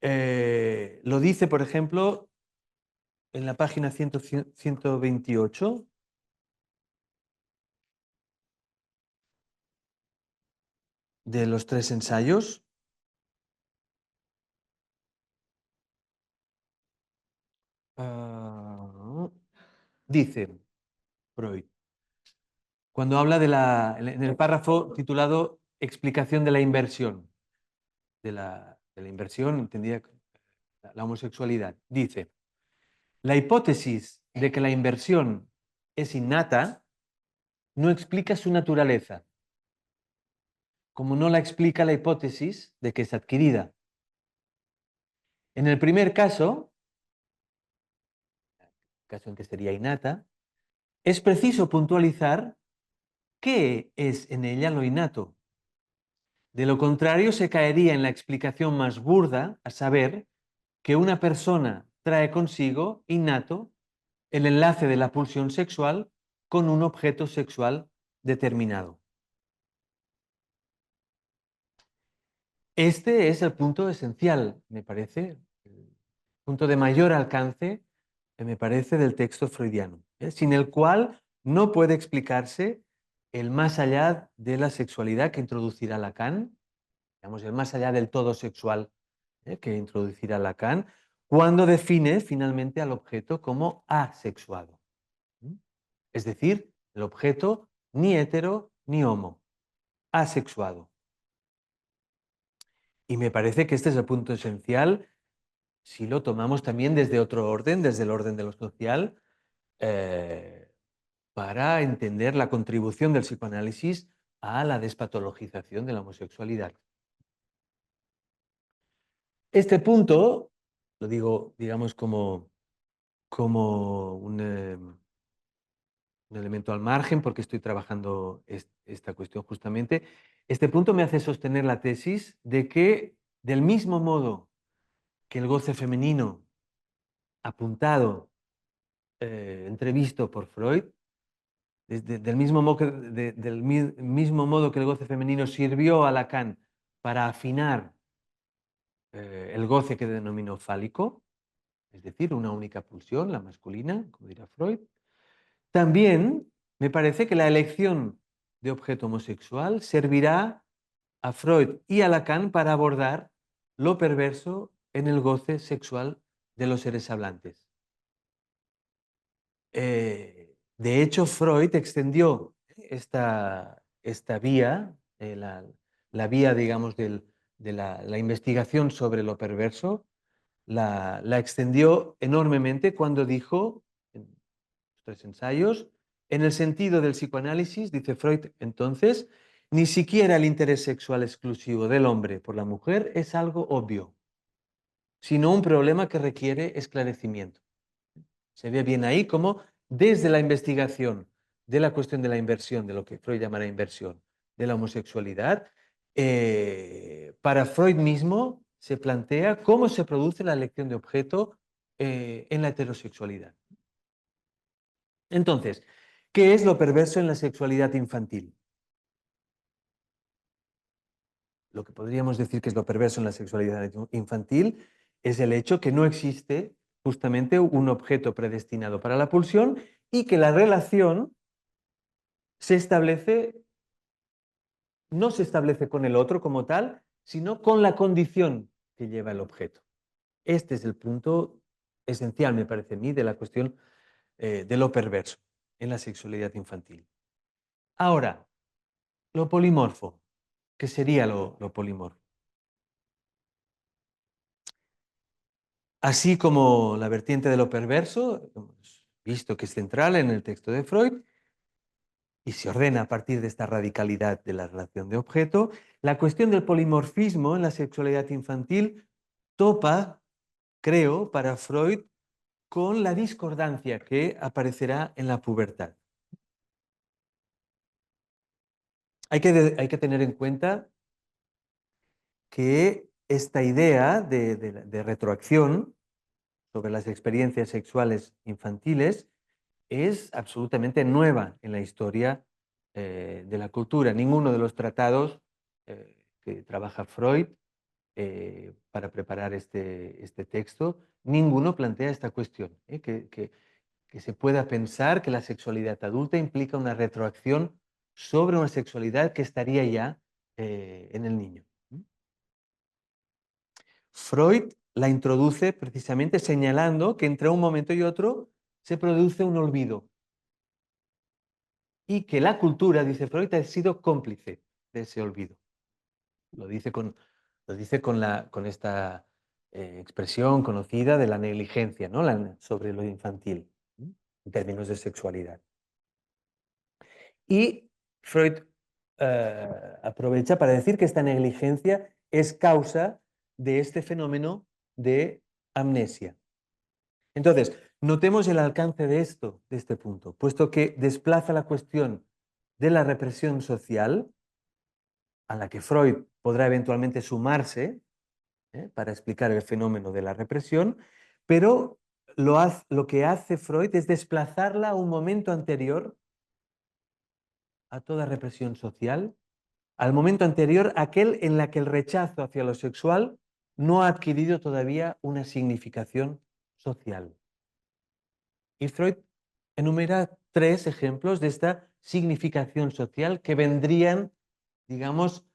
Lo dice, por ejemplo, en la página 128 de los 3 ensayos. Dice Freud: cuando habla en el párrafo titulado Explicación de la inversión, de la inversión entendida la homosexualidad. Dice, la hipótesis de que la inversión es innata no explica su naturaleza, como no la explica la hipótesis de que es adquirida. En el primer caso en que sería innata, es preciso puntualizar qué es en ella lo innato. De lo contrario, se caería en la explicación más burda, a saber, que una persona trae consigo innato el enlace de la pulsión sexual con un objeto sexual determinado. Este es el punto esencial, me parece, el punto de mayor alcance, me parece, del texto freudiano, sin el cual no puede explicarse el más allá de la sexualidad que introducirá Lacan, digamos, el más allá del todo sexual que introducirá Lacan, cuando define finalmente al objeto como asexuado. Es decir, el objeto ni hetero ni homo, asexuado. Y me parece que este es el punto esencial si lo tomamos también desde otro orden, desde el orden de lo social, para entender la contribución del psicoanálisis a la despatologización de la homosexualidad. Este punto, lo digo, digamos, como un elemento al margen, porque estoy trabajando esta cuestión justamente, este punto me hace sostener la tesis de que, del mismo modo que el goce femenino apuntado, entrevisto por Freud, del mismo modo que el goce femenino sirvió a Lacan para afinar el goce que denominó fálico, es decir, una única pulsión, la masculina, como dirá Freud, también me parece que la elección de objeto homosexual servirá a Freud y a Lacan para abordar lo perverso en el goce sexual de los seres hablantes. De hecho, Freud extendió esta vía, la vía, digamos, de la investigación sobre lo perverso, la extendió enormemente cuando dijo, en los 3 ensayos, en el sentido del psicoanálisis, dice Freud entonces, ni siquiera el interés sexual exclusivo del hombre por la mujer es algo obvio, sino un problema que requiere esclarecimiento. Se ve bien ahí cómo desde la investigación de la cuestión de la inversión, de lo que Freud llamará inversión, de la homosexualidad, para Freud mismo se plantea cómo se produce la elección de objeto en la heterosexualidad. Entonces, ¿qué es lo perverso en la sexualidad infantil? Lo que podríamos decir que es lo perverso en la sexualidad infantil es el hecho que no existe justamente un objeto predestinado para la pulsión y que la relación se establece, no se establece con el otro como tal, sino con la condición que lleva el objeto. Este es el punto esencial, me parece a mí, de la cuestión de lo perverso en la sexualidad infantil. Ahora, lo polimorfo. ¿Qué sería lo polimorfo? Así como la vertiente de lo perverso, hemos visto que es central en el texto de Freud y se ordena a partir de esta radicalidad de la relación de objeto, la cuestión del polimorfismo en la sexualidad infantil topa, creo, para Freud con la discordancia que aparecerá en la pubertad. Hay que tener en cuenta que esta idea de retroacción sobre las experiencias sexuales infantiles es absolutamente nueva en la historia de la cultura. Ninguno de los tratados que trabaja Freud para preparar este texto, ninguno plantea esta cuestión, que se pueda pensar que la sexualidad adulta implica una retroacción sobre una sexualidad que estaría ya en el niño. Freud la introduce precisamente señalando que entre un momento y otro se produce un olvido. y que la cultura, dice Freud, ha sido cómplice de ese olvido. Lo dice con esta expresión conocida de la negligencia, ¿no? Sobre lo infantil, ¿no? En términos de sexualidad. Y Freud aprovecha para decir que esta negligencia es causa de este fenómeno de amnesia. Entonces, notemos el alcance de este punto, puesto que desplaza la cuestión de la represión social, a la que Freud podrá eventualmente sumarse para explicar el fenómeno de la represión, pero lo que hace Freud es desplazarla a un momento anterior a toda represión social, al momento anterior, aquel en la que el rechazo hacia lo sexual no ha adquirido todavía una significación social. Y Freud enumera 3 ejemplos de esta significación social que vendrían, digamos,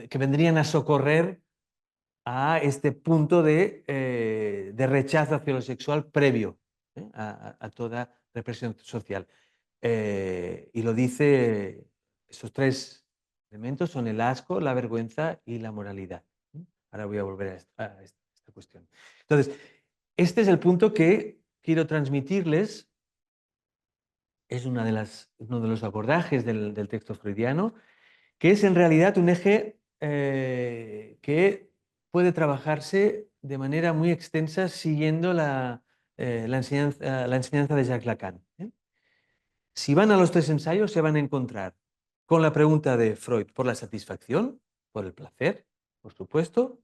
que vendrían a socorrer a este punto de rechazo hacia lo sexual previo a toda represión social. Y lo dice, esos 3 elementos son el asco, la vergüenza y la moralidad. Ahora voy a volver a esta cuestión. Entonces, este es el punto que quiero transmitirles. Es uno de los abordajes del texto freudiano, que es en realidad un eje que puede trabajarse de manera muy extensa siguiendo la enseñanza de Jacques Lacan. Si van a los 3 ensayos se van a encontrar con la pregunta de Freud por la satisfacción, por el placer, por supuesto,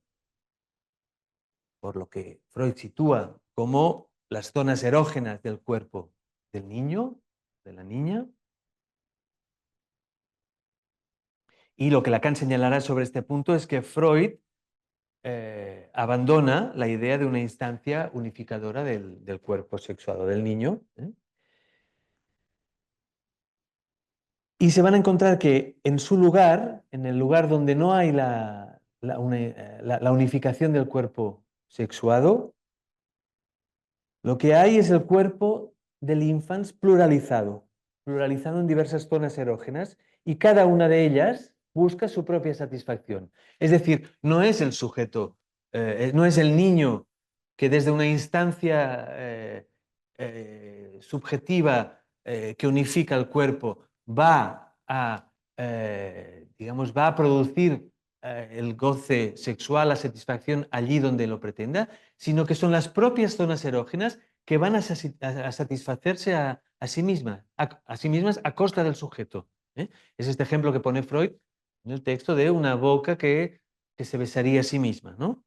por lo que Freud sitúa como las zonas erógenas del cuerpo del niño, de la niña. Y lo que Lacan señalará sobre este punto es que Freud abandona la idea de una instancia unificadora del cuerpo sexuado del niño. Y se van a encontrar que en su lugar, en el lugar donde no hay la unificación del cuerpo sexuado, lo que hay es el cuerpo del infans pluralizado en diversas zonas erógenas, y cada una de ellas busca su propia satisfacción. Es decir, no es el sujeto, no es el niño que desde una instancia subjetiva que unifica el cuerpo va a producir el goce sexual, la satisfacción allí donde lo pretenda, sino que son las propias zonas erógenas que van a satisfacerse a sí mismas a costa del sujeto. Es este ejemplo que pone Freud en el texto de una boca que se besaría a sí misma, ¿no?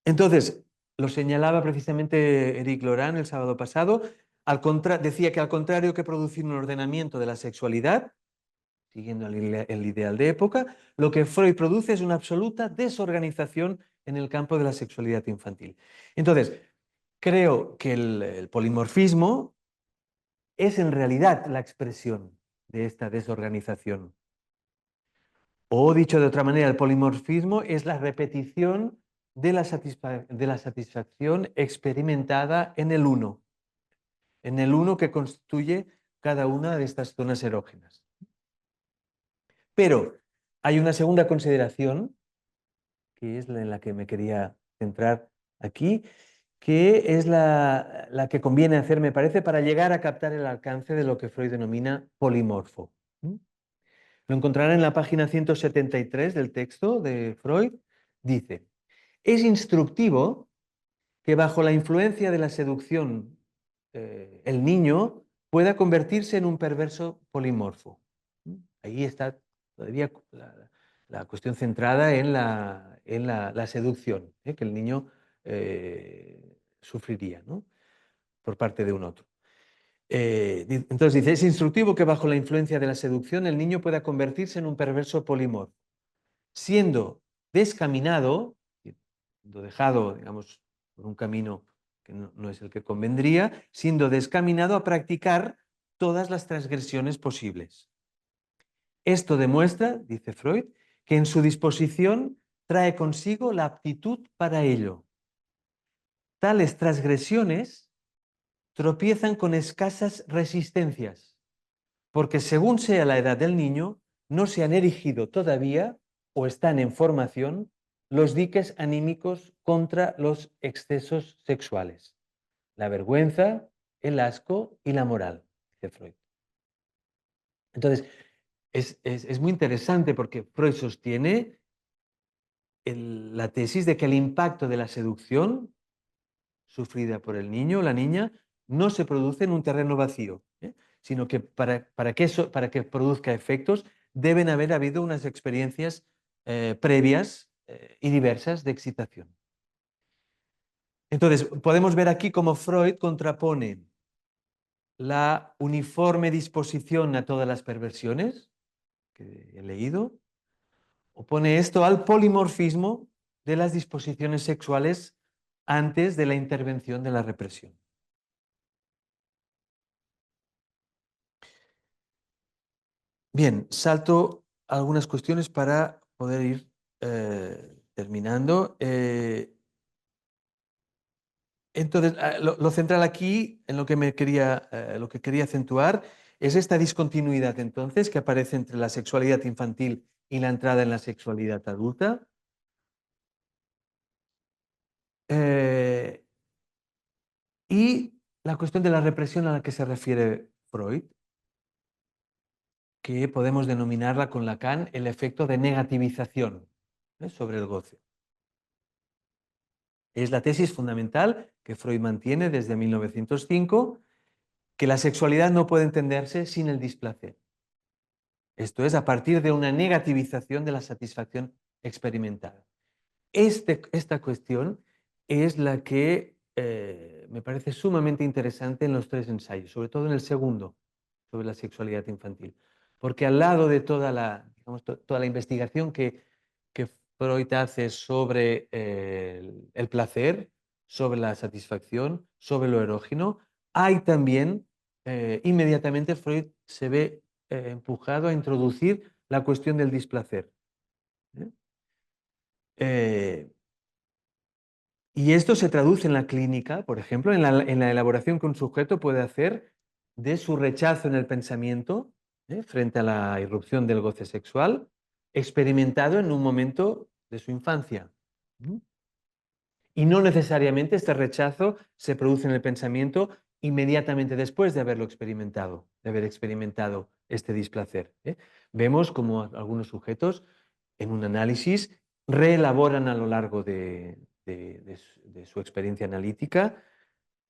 Entonces, lo señalaba precisamente Éric Laurent el sábado pasado, decía que al contrario que producir un ordenamiento de la sexualidad, siguiendo el ideal de época, lo que Freud produce es una absoluta desorganización en el campo de la sexualidad infantil. Entonces, creo que el polimorfismo es en realidad la expresión de esta desorganización. O dicho de otra manera, el polimorfismo es la repetición de la satisfacción experimentada en el uno que constituye cada una de estas zonas erógenas. Pero hay una segunda consideración, que es en la que me quería centrar aquí, que es la que conviene hacer, me parece, para llegar a captar el alcance de lo que Freud denomina polimorfo. Lo encontrarán en la página 173 del texto de Freud. Dice, es instructivo que bajo la influencia de la seducción el niño pueda convertirse en un perverso polimorfo. Ahí está todavía la cuestión centrada en la seducción, que el niño sufriría, ¿no? Por parte de un otro. Entonces dice, es instructivo que bajo la influencia de la seducción el niño pueda convertirse en un perverso polimorfo, siendo descaminado, siendo dejado, digamos, por un camino que no es el que convendría, siendo descaminado a practicar todas las transgresiones posibles. Esto demuestra, dice Freud, que en su disposición trae consigo la aptitud para ello. tales transgresiones tropiezan con escasas resistencias, porque según sea la edad del niño, no se han erigido todavía o están en formación los diques anímicos contra los excesos sexuales, la vergüenza, el asco y la moral, dice Freud. Entonces, es muy interesante porque Freud sostiene la tesis de que el impacto de la seducción sufrida por el niño o la niña no se produce en un terreno vacío, sino que para que produzca efectos deben haber habido unas experiencias previas y diversas de excitación. Entonces, podemos ver aquí cómo Freud contrapone la uniforme disposición a todas las perversiones, que he leído, opone esto al polimorfismo de las disposiciones sexuales antes de la intervención de la represión. Bien, salto algunas cuestiones para poder ir terminando. Entonces, lo central aquí, en lo que lo que quería acentuar, es esta discontinuidad entonces que aparece entre la sexualidad infantil y la entrada en la sexualidad adulta. Y la cuestión de la represión a la que se refiere Freud, que podemos denominarla con Lacan el efecto de negativización sobre el goce. Es la tesis fundamental que Freud mantiene desde 1905, que la sexualidad no puede entenderse sin el displacer. Esto es, a partir de una negativización de la satisfacción experimentada. Esta cuestión es la que me parece sumamente interesante en los tres ensayos, sobre todo en el segundo, sobre la sexualidad infantil. Porque al lado de toda toda la investigación que Freud hace sobre el placer, sobre la satisfacción, sobre lo erógeno, hay también, inmediatamente Freud se ve empujado a introducir la cuestión del displacer. Y esto se traduce en la clínica, por ejemplo, en la elaboración que un sujeto puede hacer de su rechazo en el pensamiento frente a la irrupción del goce sexual, experimentado en un momento de su infancia. Y no necesariamente este rechazo se produce en el pensamiento inmediatamente después de haberlo experimentado, de haber experimentado este displacer. Vemos como algunos sujetos en un análisis reelaboran a lo largo de su experiencia analítica,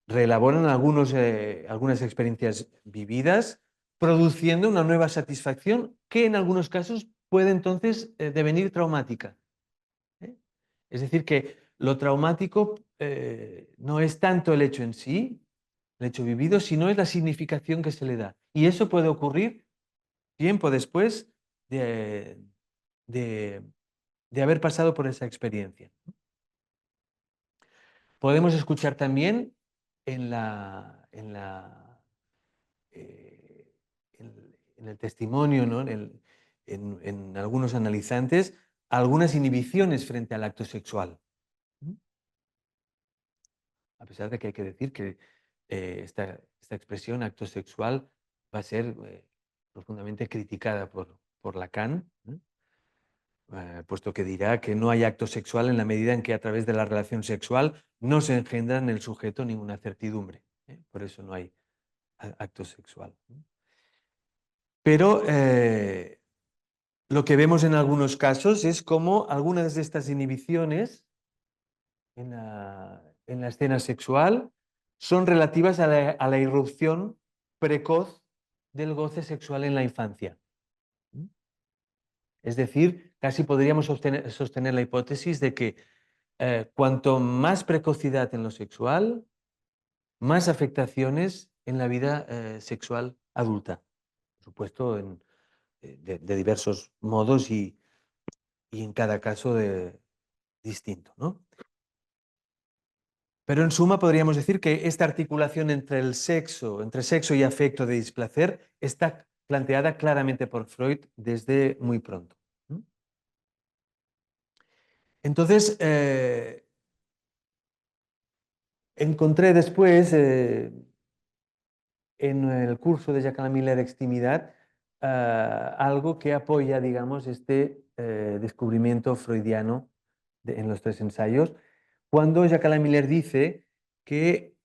reelaboran algunas experiencias vividas, produciendo una nueva satisfacción que en algunos casos puede entonces devenir traumática. Es decir, que lo traumático no es tanto el hecho en sí, el hecho vivido, sino es la significación que se le da. Y eso puede ocurrir tiempo después de haber pasado por esa experiencia. Podemos escuchar también en el testimonio, ¿no? en algunos analizantes, algunas inhibiciones frente al acto sexual. A pesar de que hay que decir que esta expresión, acto sexual, va a ser profundamente criticada por Lacan, puesto que dirá que no hay acto sexual en la medida en que a través de la relación sexual no se engendra en el sujeto ninguna certidumbre. Por eso no hay acto sexual. Pero lo que vemos en algunos casos es cómo algunas de estas inhibiciones en la escena sexual son relativas a la irrupción precoz del goce sexual en la infancia. Es decir, casi podríamos sostener la hipótesis de que cuanto más precocidad en lo sexual, más afectaciones en la vida sexual adulta. Por supuesto, de diversos modos y en cada caso distinto, ¿no? Pero en suma podríamos decir que esta articulación entre sexo y afecto de displacer está planteada claramente por Freud desde muy pronto. Entonces, encontré después, en el curso de Jacques Miller Extimidad, algo que apoya, digamos, este descubrimiento freudiano en los 3 ensayos, cuando Jacques Miller dice que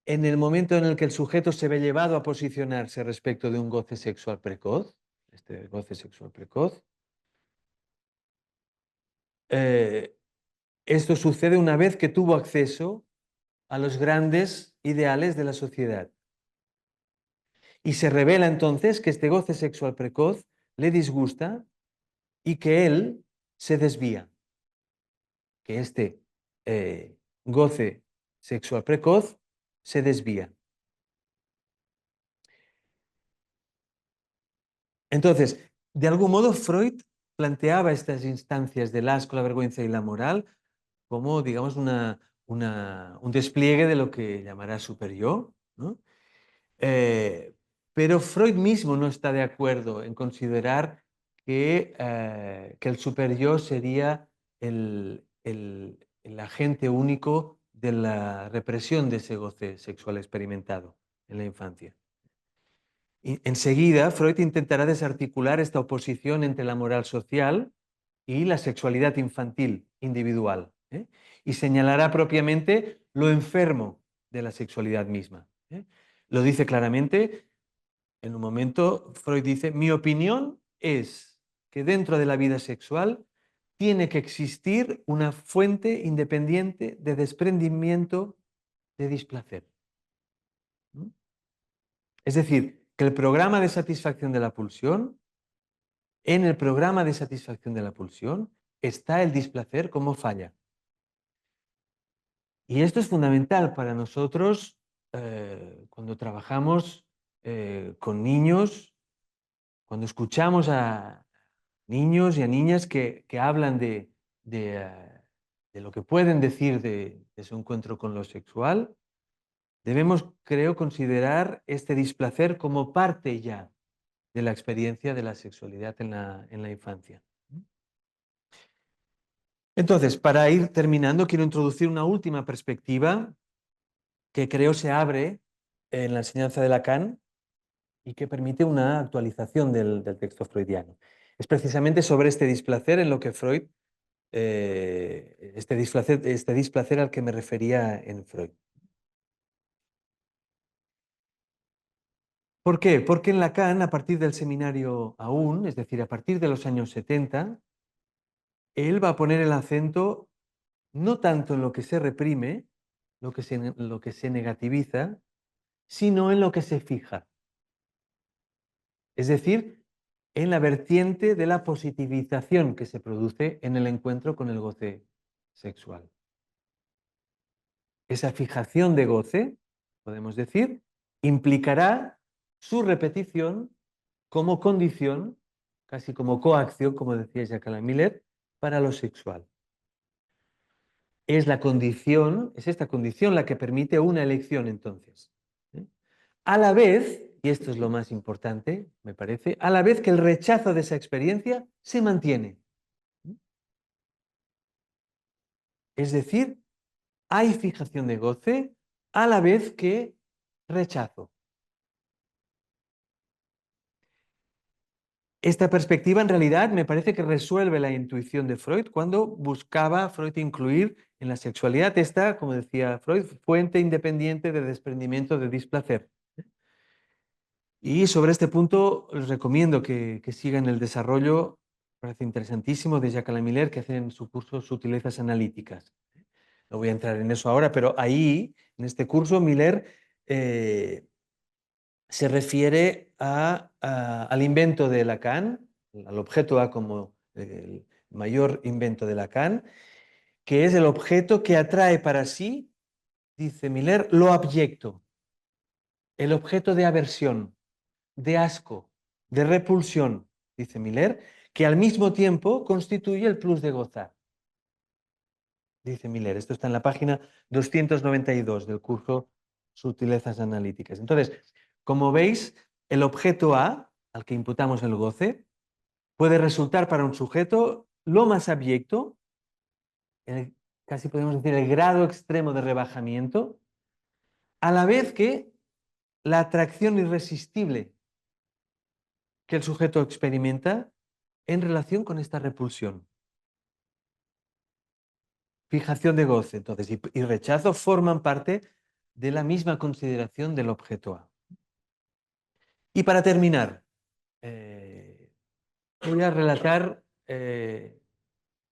en el momento en el que el sujeto se ve llevado a posicionarse respecto de un goce sexual precoz, este goce sexual precoz, esto sucede una vez que tuvo acceso a los grandes ideales de la sociedad. Y se revela entonces que este goce sexual precoz le disgusta y que él se desvía. Que este goce sexual precoz se desvía. Entonces, de algún modo, Freud planteaba estas instancias del asco, la vergüenza y la moral como, digamos, un despliegue de lo que llamará superyo, ¿no? Pero Freud mismo no está de acuerdo en considerar que el superyo sería el agente único de la represión de ese goce sexual experimentado en la infancia. Y enseguida, Freud intentará desarticular esta oposición entre la moral social y la sexualidad infantil individual, ¿eh? Y señalará propiamente lo enfermo de la sexualidad misma, ¿eh? Lo dice claramente. En un momento, Freud dice: mi opinión es que dentro de la vida sexual tiene que existir una fuente independiente de desprendimiento de displacer. ¿Mm? Es decir, que el programa de satisfacción de la pulsión, en el programa de satisfacción de la pulsión está el displacer como falla. Y esto es fundamental para nosotros cuando trabajamos con niños, cuando escuchamos a niños y a niñas que hablan de lo que pueden decir de su encuentro con lo sexual. Debemos, creo, considerar este displacer como parte ya de la experiencia de la sexualidad en la infancia. Entonces, para ir terminando, quiero introducir una última perspectiva que creo se abre en la enseñanza de Lacan y que permite una actualización del texto freudiano. Es precisamente sobre este displacer en lo que Freud, este displacer al que me refería en Freud. ¿Por qué? Porque en Lacan, a partir del seminario aún, es decir, a partir de los años 70, él va a poner el acento no tanto en lo que se reprime, lo que se negativiza, sino en lo que se fija. Es decir, en la vertiente de la positivización que se produce en el encuentro con el goce sexual. Esa fijación de goce, podemos decir, implicará su repetición como condición, casi como coacción, como decía Jacques Miller, para lo sexual. Es esta condición la que permite una elección entonces. A la vez, y esto es lo más importante, me parece, a la vez que el rechazo de esa experiencia se mantiene. Es decir, hay fijación de goce a la vez que rechazo. Esta perspectiva en realidad me parece que resuelve la intuición de Freud cuando buscaba Freud incluir en la sexualidad esta, como decía Freud, fuente independiente de desprendimiento de displacer. Y sobre este punto les recomiendo que sigan el desarrollo, parece interesantísimo, de Jacques Miller, que hace en su curso Sutilezas Analíticas. No voy a entrar en eso ahora, pero ahí, en este curso, Miller se refiere al invento de Lacan, al objeto A como el mayor invento de Lacan, que es el objeto que atrae para sí, dice Miller, lo abyecto, el objeto de aversión, de asco, de repulsión, dice Miller, que al mismo tiempo constituye el plus de gozar. Dice Miller, esto está en la página 292 del curso Sutilezas Analíticas. Entonces, como veis, el objeto A, al que imputamos el goce, puede resultar para un sujeto lo más abyecto, casi podemos decir el grado extremo de rebajamiento, a la vez que la atracción irresistible que el sujeto experimenta en relación con esta repulsión. Fijación de goce, entonces, y rechazo forman parte de la misma consideración del objeto A. Y para terminar, voy a relatar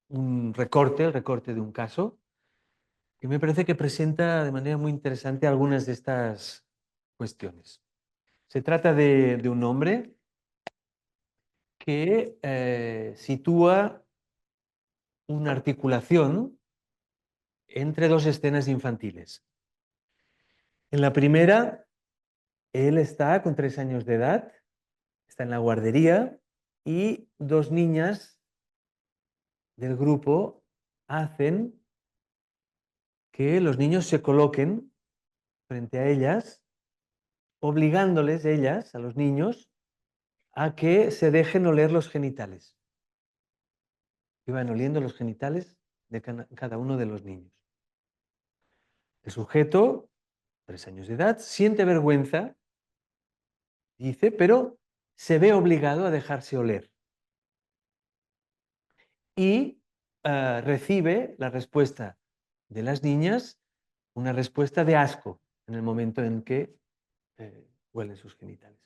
un recorte, el recorte de un caso, que me parece que presenta de manera muy interesante algunas de estas cuestiones. Se trata de un hombre que sitúa una articulación entre dos escenas infantiles. En la primera, él está con 3 años de edad, está en la guardería y 2 niñas del grupo hacen que los niños se coloquen frente a ellas, obligándoles ellas, a los niños, a que se dejen oler los genitales. Iban oliendo los genitales de cada uno de los niños. El sujeto, 3 años de edad, siente vergüenza, dice, pero se ve obligado a dejarse oler. Y recibe la respuesta de las niñas, una respuesta de asco en el momento en que huelen sus genitales.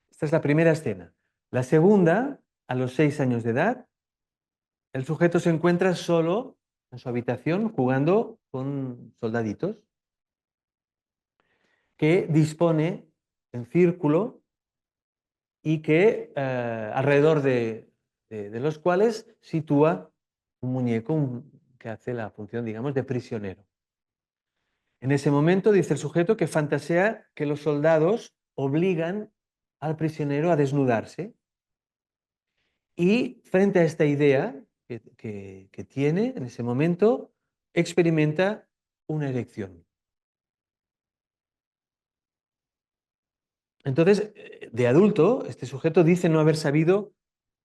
Esta es la primera escena. La segunda, a los 6 años de edad, el sujeto se encuentra solo en su habitación jugando con soldaditos que dispone en círculo y que alrededor de los cuales sitúa un muñeco que hace la función, digamos, de prisionero. En ese momento dice el sujeto que fantasea que los soldados obligan al prisionero a desnudarse y frente a esta idea que tiene en ese momento, experimenta una erección. Entonces, de adulto, este sujeto dice no haber sabido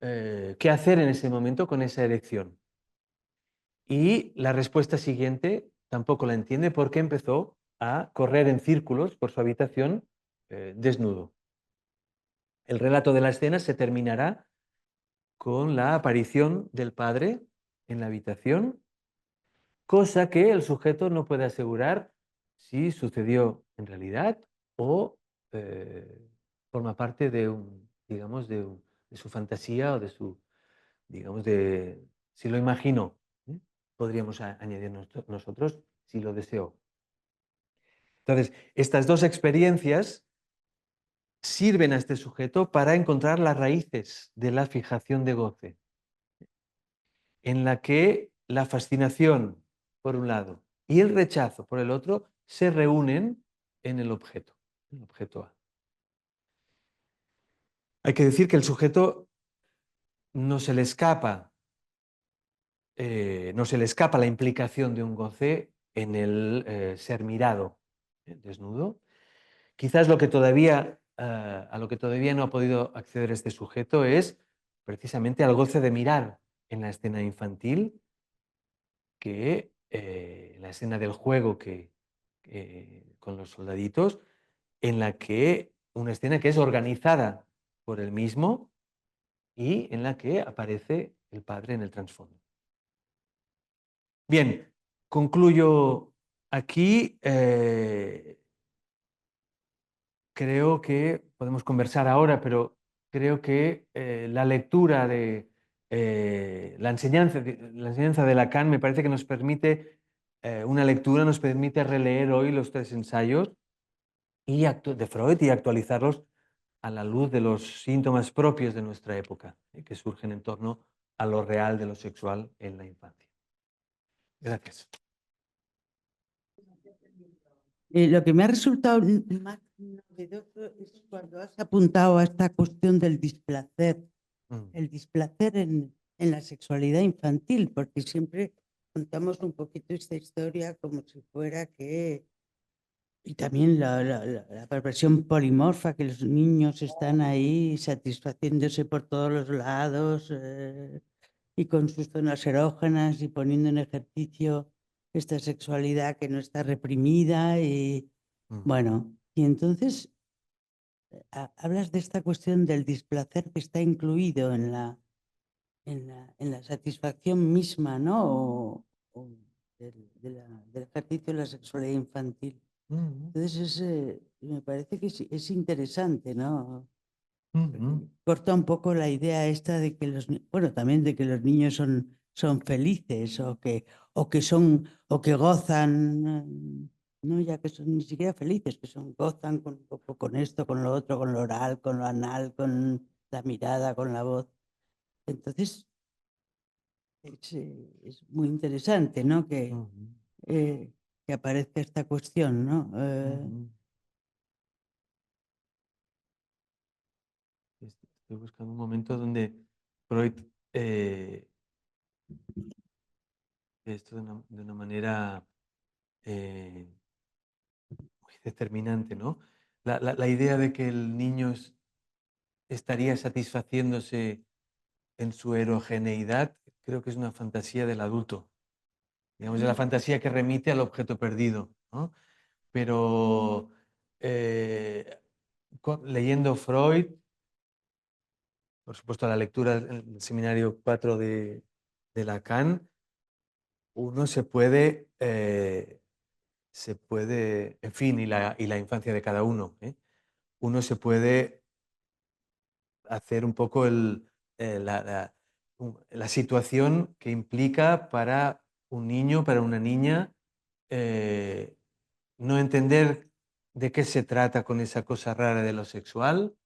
qué hacer en ese momento con esa erección. Y la respuesta siguiente tampoco la entiende porque empezó a correr en círculos por su habitación desnudo. El relato de la escena se terminará con la aparición del padre en la habitación, cosa que el sujeto no puede asegurar si sucedió en realidad o forma parte de digamos, de su fantasía o de su, digamos, si lo imaginó. Podríamos añadir nosotros si lo deseó. Entonces, estas dos experiencias sirven a este sujeto para encontrar las raíces de la fijación de goce, en la que la fascinación, por un lado, y el rechazo, por el otro, se reúnen en el objeto A. Hay que decir que el sujeto no se le escapa la implicación de un goce en el ser mirado desnudo. Quizás a lo que todavía no ha podido acceder este sujeto es precisamente al goce de mirar en la escena infantil, que la escena del juego con los soldaditos, en la que una escena que es organizada por él mismo y en la que aparece el padre en el trasfondo. Bien, concluyo aquí. Creo que podemos conversar ahora, pero creo que la lectura de la enseñanza de Lacan me parece que nos permite, una lectura nos permite releer hoy los 3 ensayos de Freud y actualizarlos a la luz de los síntomas propios de nuestra época, que surgen en torno a lo real de lo sexual en la infancia. Gracias. Lo que me ha resultado más novedoso es cuando has apuntado a esta cuestión del displacer, el displacer en la sexualidad infantil, porque siempre contamos un poquito esta historia como si fuera que... Y también la perversión polimorfa, que los niños están ahí satisfaciéndose por todos los lados y con sus zonas erógenas y poniendo en ejercicio esta sexualidad que no está reprimida y bueno, y entonces hablas de esta cuestión del displacer que está incluido en la satisfacción misma, ¿no? O del ejercicio de la sexualidad infantil. Entonces me parece que es interesante, ¿no? Corta un poco la idea esta de que bueno, también de que los niños son felices o que gozan, no ya que son ni siquiera felices, que gozan con esto, con lo otro, con lo oral, con lo anal, con la mirada, con la voz. Entonces, es muy interesante, ¿no? Que aparezca esta cuestión, ¿no? Estoy buscando un momento donde Freud esto de una manera muy determinante, ¿no? La idea de que el niño estaría satisfaciéndose en su erogeneidad, creo que es una fantasía del adulto. Digamos, es la fantasía que remite al objeto perdido, ¿no? Pero leyendo Freud, por supuesto la lectura del seminario 4 de Lacan, uno se puede, en fin, y la infancia de cada uno, uno se puede hacer un poco la situación que implica para un niño, para una niña, no entender de qué se trata con esa cosa rara de lo sexual,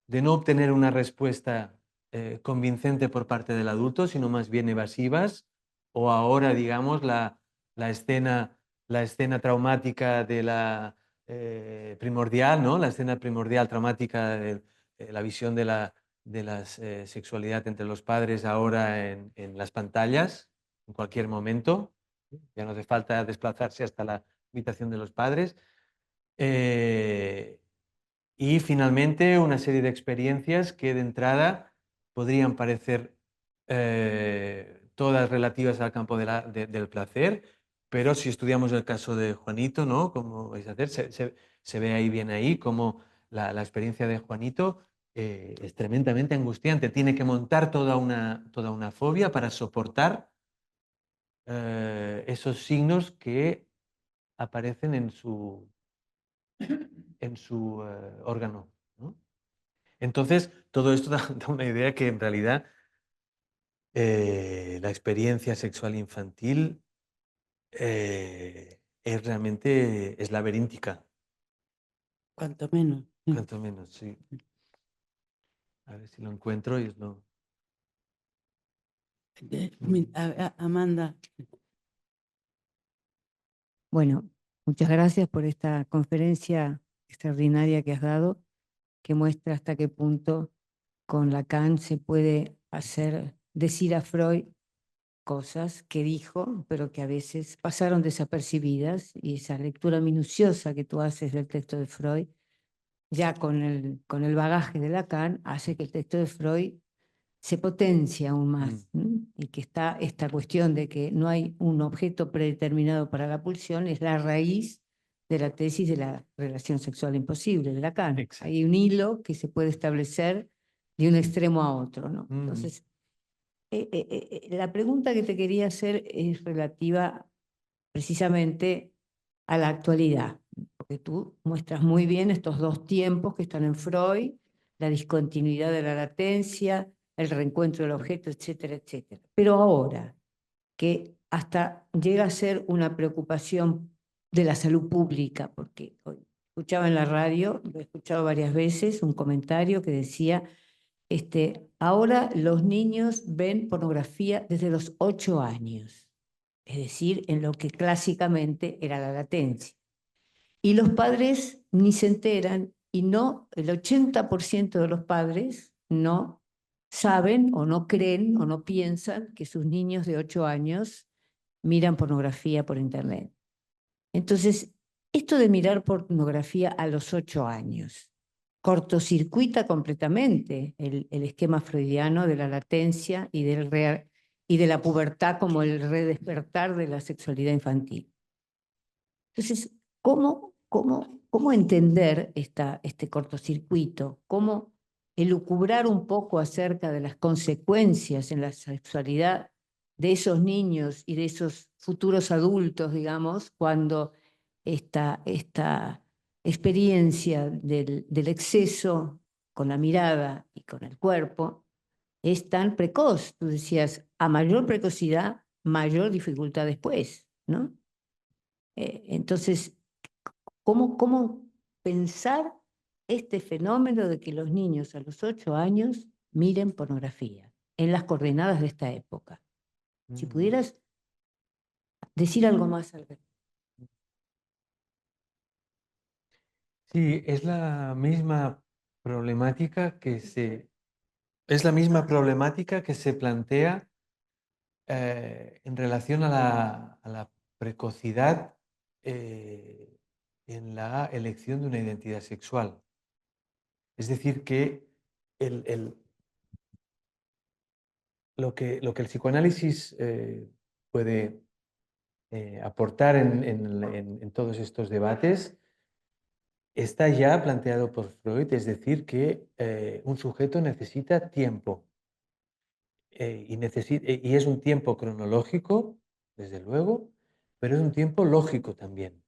de no obtener una respuesta convincente por parte del adulto, sino más bien evasivas, o ahora, digamos, la escena traumática de la primordial, ¿no? La escena primordial traumática de la visión de la sexualidad entre los padres ahora en las pantallas, en cualquier momento. Ya no hace falta desplazarse hasta la habitación de los padres. Y finalmente una serie de experiencias que de entrada podrían parecer todas relativas al campo del placer, pero si estudiamos el caso de Juanito, ¿no? Como vais a hacer, se ve ahí bien ahí cómo la experiencia de Juanito es tremendamente angustiante. Tiene que montar toda una fobia para soportar esos signos que aparecen en su órgano, ¿no? Entonces, todo esto da una idea que en realidad la experiencia sexual infantil es realmente laberíntica. Cuanto menos. Cuanto menos, sí. A ver si lo encuentro y os lo... Amanda. Bueno, muchas gracias por esta conferencia extraordinaria que has dado, que muestra hasta qué punto con Lacan se puede decir a Freud cosas que dijo, pero que a veces pasaron desapercibidas, y esa lectura minuciosa que tú haces del texto de Freud, ya con el bagaje de Lacan, hace que el texto de Freud se potencia aún más, y que está esta cuestión de que no hay un objeto predeterminado para la pulsión, es la raíz de la tesis de la relación sexual imposible de Lacan. Exacto. Hay un hilo que se puede establecer de un extremo a otro, ¿no? Entonces, la pregunta que te quería hacer es relativa precisamente a la actualidad, porque tú muestras muy bien estos dos tiempos que están en Freud, la discontinuidad de la latencia, el reencuentro del objeto, etcétera, etcétera. Pero ahora, que hasta llega a ser una preocupación de la salud pública, porque hoy escuchaba en la radio, lo he escuchado varias veces, un comentario que decía, ahora los niños ven pornografía desde los 8 años, es decir, en lo que clásicamente era la latencia. Y los padres ni se enteran, y no, el 80% de los padres no saben o no creen o no piensan que sus niños de 8 años miran pornografía por internet. Entonces, esto de mirar pornografía a los 8 años cortocircuita completamente el esquema freudiano de la latencia y del y de la pubertad como el redespertar de la sexualidad infantil. Entonces, ¿cómo entender este cortocircuito? ¿Cómo elucubrar un poco acerca de las consecuencias en la sexualidad de esos niños y de esos futuros adultos, digamos, cuando esta experiencia del exceso con la mirada y con el cuerpo es tan precoz? Tú decías, a mayor precocidad, mayor dificultad después, ¿no? Entonces, ¿cómo pensar este fenómeno de que los niños a los 8 años miren pornografía en las coordenadas de esta época? Si pudieras decir algo más al respecto. Sí, es la misma problemática es la misma problemática que se plantea en relación a la precocidad en la elección de una identidad sexual. Es decir, que lo que el psicoanálisis puede aportar en todos estos debates está ya planteado por Freud, es decir, que un sujeto necesita tiempo y es un tiempo cronológico, desde luego, pero es un tiempo lógico también,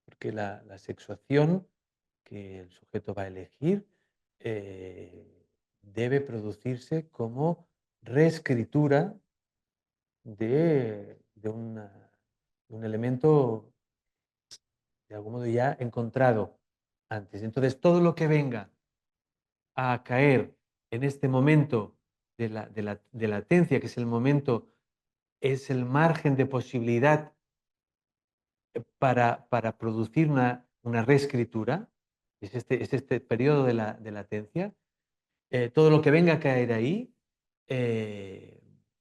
porque la sexuación que el sujeto va a elegir debe producirse como reescritura de un elemento de algún modo ya encontrado antes. Entonces, todo lo que venga a caer en este momento de latencia, que es el momento, es el margen de posibilidad para producir una reescritura, es este periodo de latencia. Todo lo que venga a caer ahí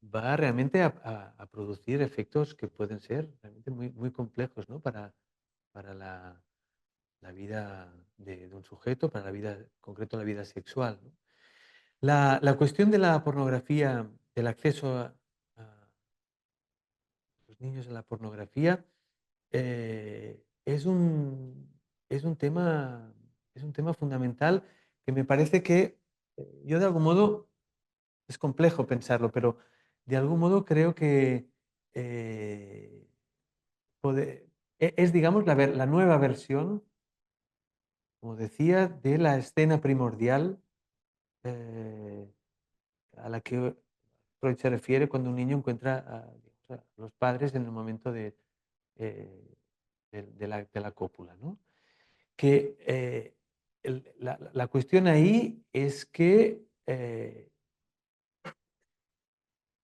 va realmente a producir efectos que pueden ser realmente muy, muy complejos, ¿no? Para la vida de un sujeto, para la vida, en concreto la vida sexual, ¿no? La cuestión de la pornografía, del acceso a los niños a la pornografía, eh, es un, es un tema fundamental que me parece que yo de algún modo, es complejo pensarlo, pero de algún modo creo que eh, es, digamos, la nueva versión, como decía, de la escena primordial eh, a la que Freud se refiere cuando un niño encuentra digamos, a los padres en el momento eh, de la cópula, ¿no? Que la cuestión ahí es que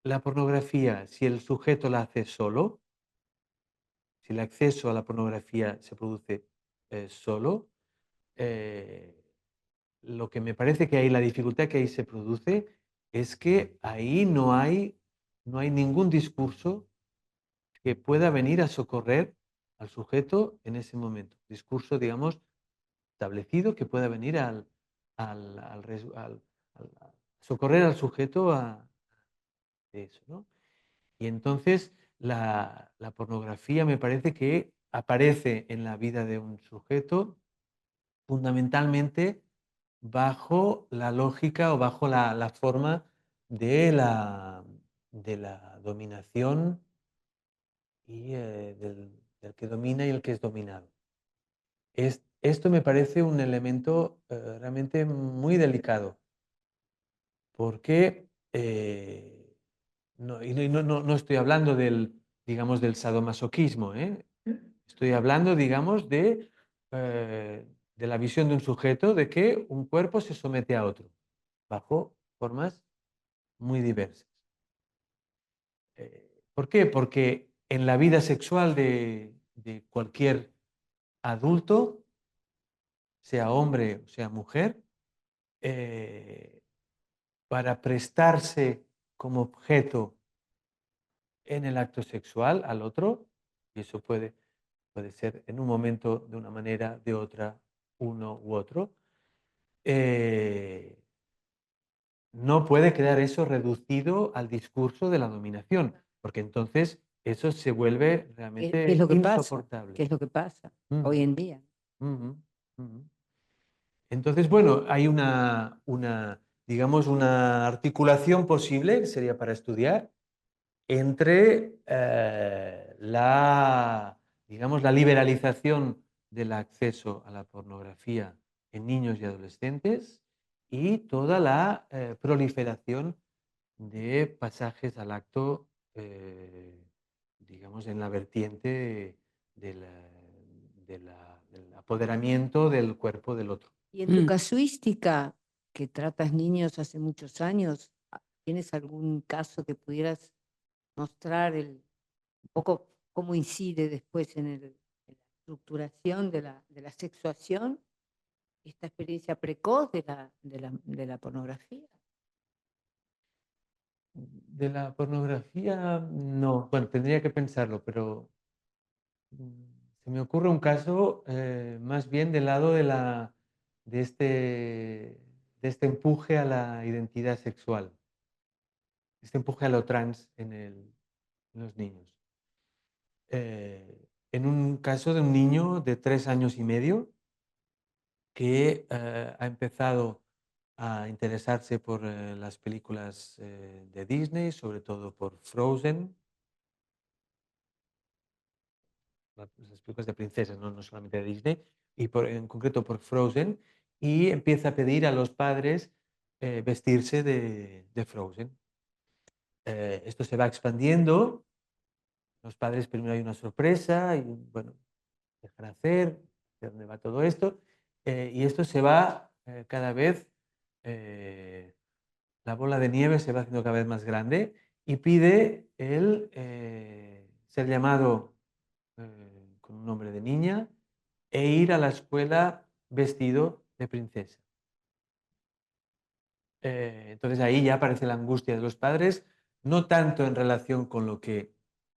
la pornografía, si el sujeto la hace solo, si el acceso a la pornografía se produce solo, eh, lo que me parece que ahí, la dificultad que ahí se produce es que ahí no hay ningún discurso que pueda venir a socorrer al sujeto en ese momento. Discurso, digamos, establecido que pueda venir a socorrer al sujeto de eso, ¿no? Y entonces la pornografía me parece que aparece en la vida de un sujeto fundamentalmente bajo la lógica o bajo la forma de de la dominación y del que domina y el que es dominado. Esto me parece un elemento realmente muy delicado, porque no estoy hablando digamos, del sadomasoquismo, ¿eh? Estoy hablando, digamos, de la visión de un sujeto de que un cuerpo se somete a otro, bajo formas muy diversas. ¿Por qué? Porque en la vida sexual de cualquier adulto, sea hombre o sea mujer, eh, para prestarse como objeto en el acto sexual al otro, y eso puede ser en un momento de una manera, de otra, uno u otro, no puede quedar eso reducido al discurso de la dominación, porque entonces eso se vuelve ¿Qué es realmente lo que pasa? insoportable. ¿Qué es lo que pasa Ujú, hoy en día? ujú, ujú. Entonces, bueno, hay digamos, una articulación posible, que sería para estudiar, entre digamos, la liberalización del acceso a la pornografía en niños y adolescentes y toda la proliferación de pasajes al acto, digamos, en la vertiente del, del apoderamiento del cuerpo del otro. Y en tu Mm. casuística, que tratas niños hace muchos años, ¿tienes algún caso que pudieras mostrar un poco cómo incide después en la estructuración de la sexuación, esta experiencia precoz de la pornografía? De la pornografía, no. Bueno, tendría que pensarlo, pero se me ocurre un caso más bien del lado de de este empuje a la identidad sexual, este empuje a lo trans en los niños. En un caso de un niño de 3 años y medio que ha empezado a interesarse por las películas de Disney, sobre todo por Frozen, las películas de princesas, no solamente de Disney, y en concreto por Frozen, y empieza a pedir a los padres vestirse de Frozen. Esto se va expandiendo, los padres primero hay una sorpresa y bueno, dejar hacer, de dónde va todo esto, y esto se va cada vez, la bola de nieve se va haciendo cada vez más grande y pide el ser llamado con un nombre de niña e ir a la escuela vestido de princesa. Entonces ahí ya aparece la angustia de los padres, no tanto en relación con lo que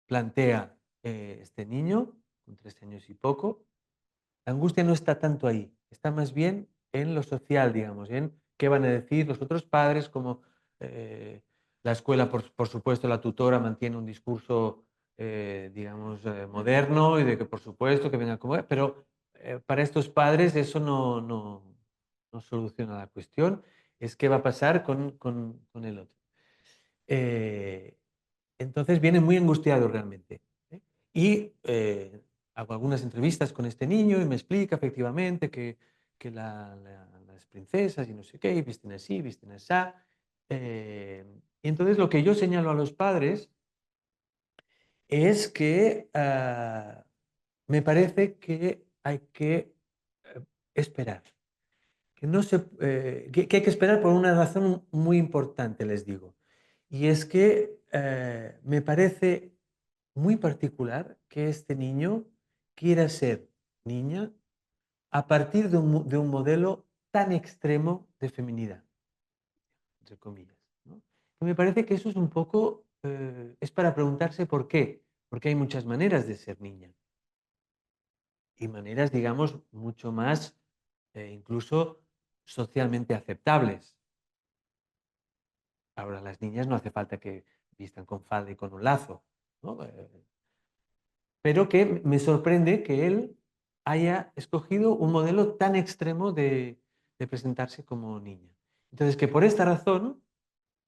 plantea este niño, con 3 años y poco. La angustia no está tanto ahí, está más bien en lo social, digamos, en qué van a decir los otros padres, como la escuela, por supuesto, la tutora mantiene un discurso, digamos, moderno y de que, por supuesto, que venga como... Pero para estos padres eso no soluciona la cuestión, es qué va a pasar con el otro. Eh, entonces viene muy angustiado realmente. ¿Eh? Y hago algunas entrevistas con este niño y me explica efectivamente que las princesas y no sé qué, y visten así, visten así. Y entonces lo que yo señalo a los padres es que me parece que hay que esperar. Que, no se, que hay que esperar por una razón muy importante, les digo. Y es que me parece muy particular que este niño quiera ser niña a partir de un modelo tan extremo de feminidad, entre comillas, ¿no? Y me parece que eso es un poco, es para preguntarse por qué, porque hay muchas maneras de ser niña y maneras, digamos, mucho más incluso socialmente aceptables. Ahora, las niñas no hace falta que vistan con falda y con un lazo, ¿no? Pero que me sorprende que él haya escogido un modelo tan extremo de presentarse como niña. Entonces, que por esta razón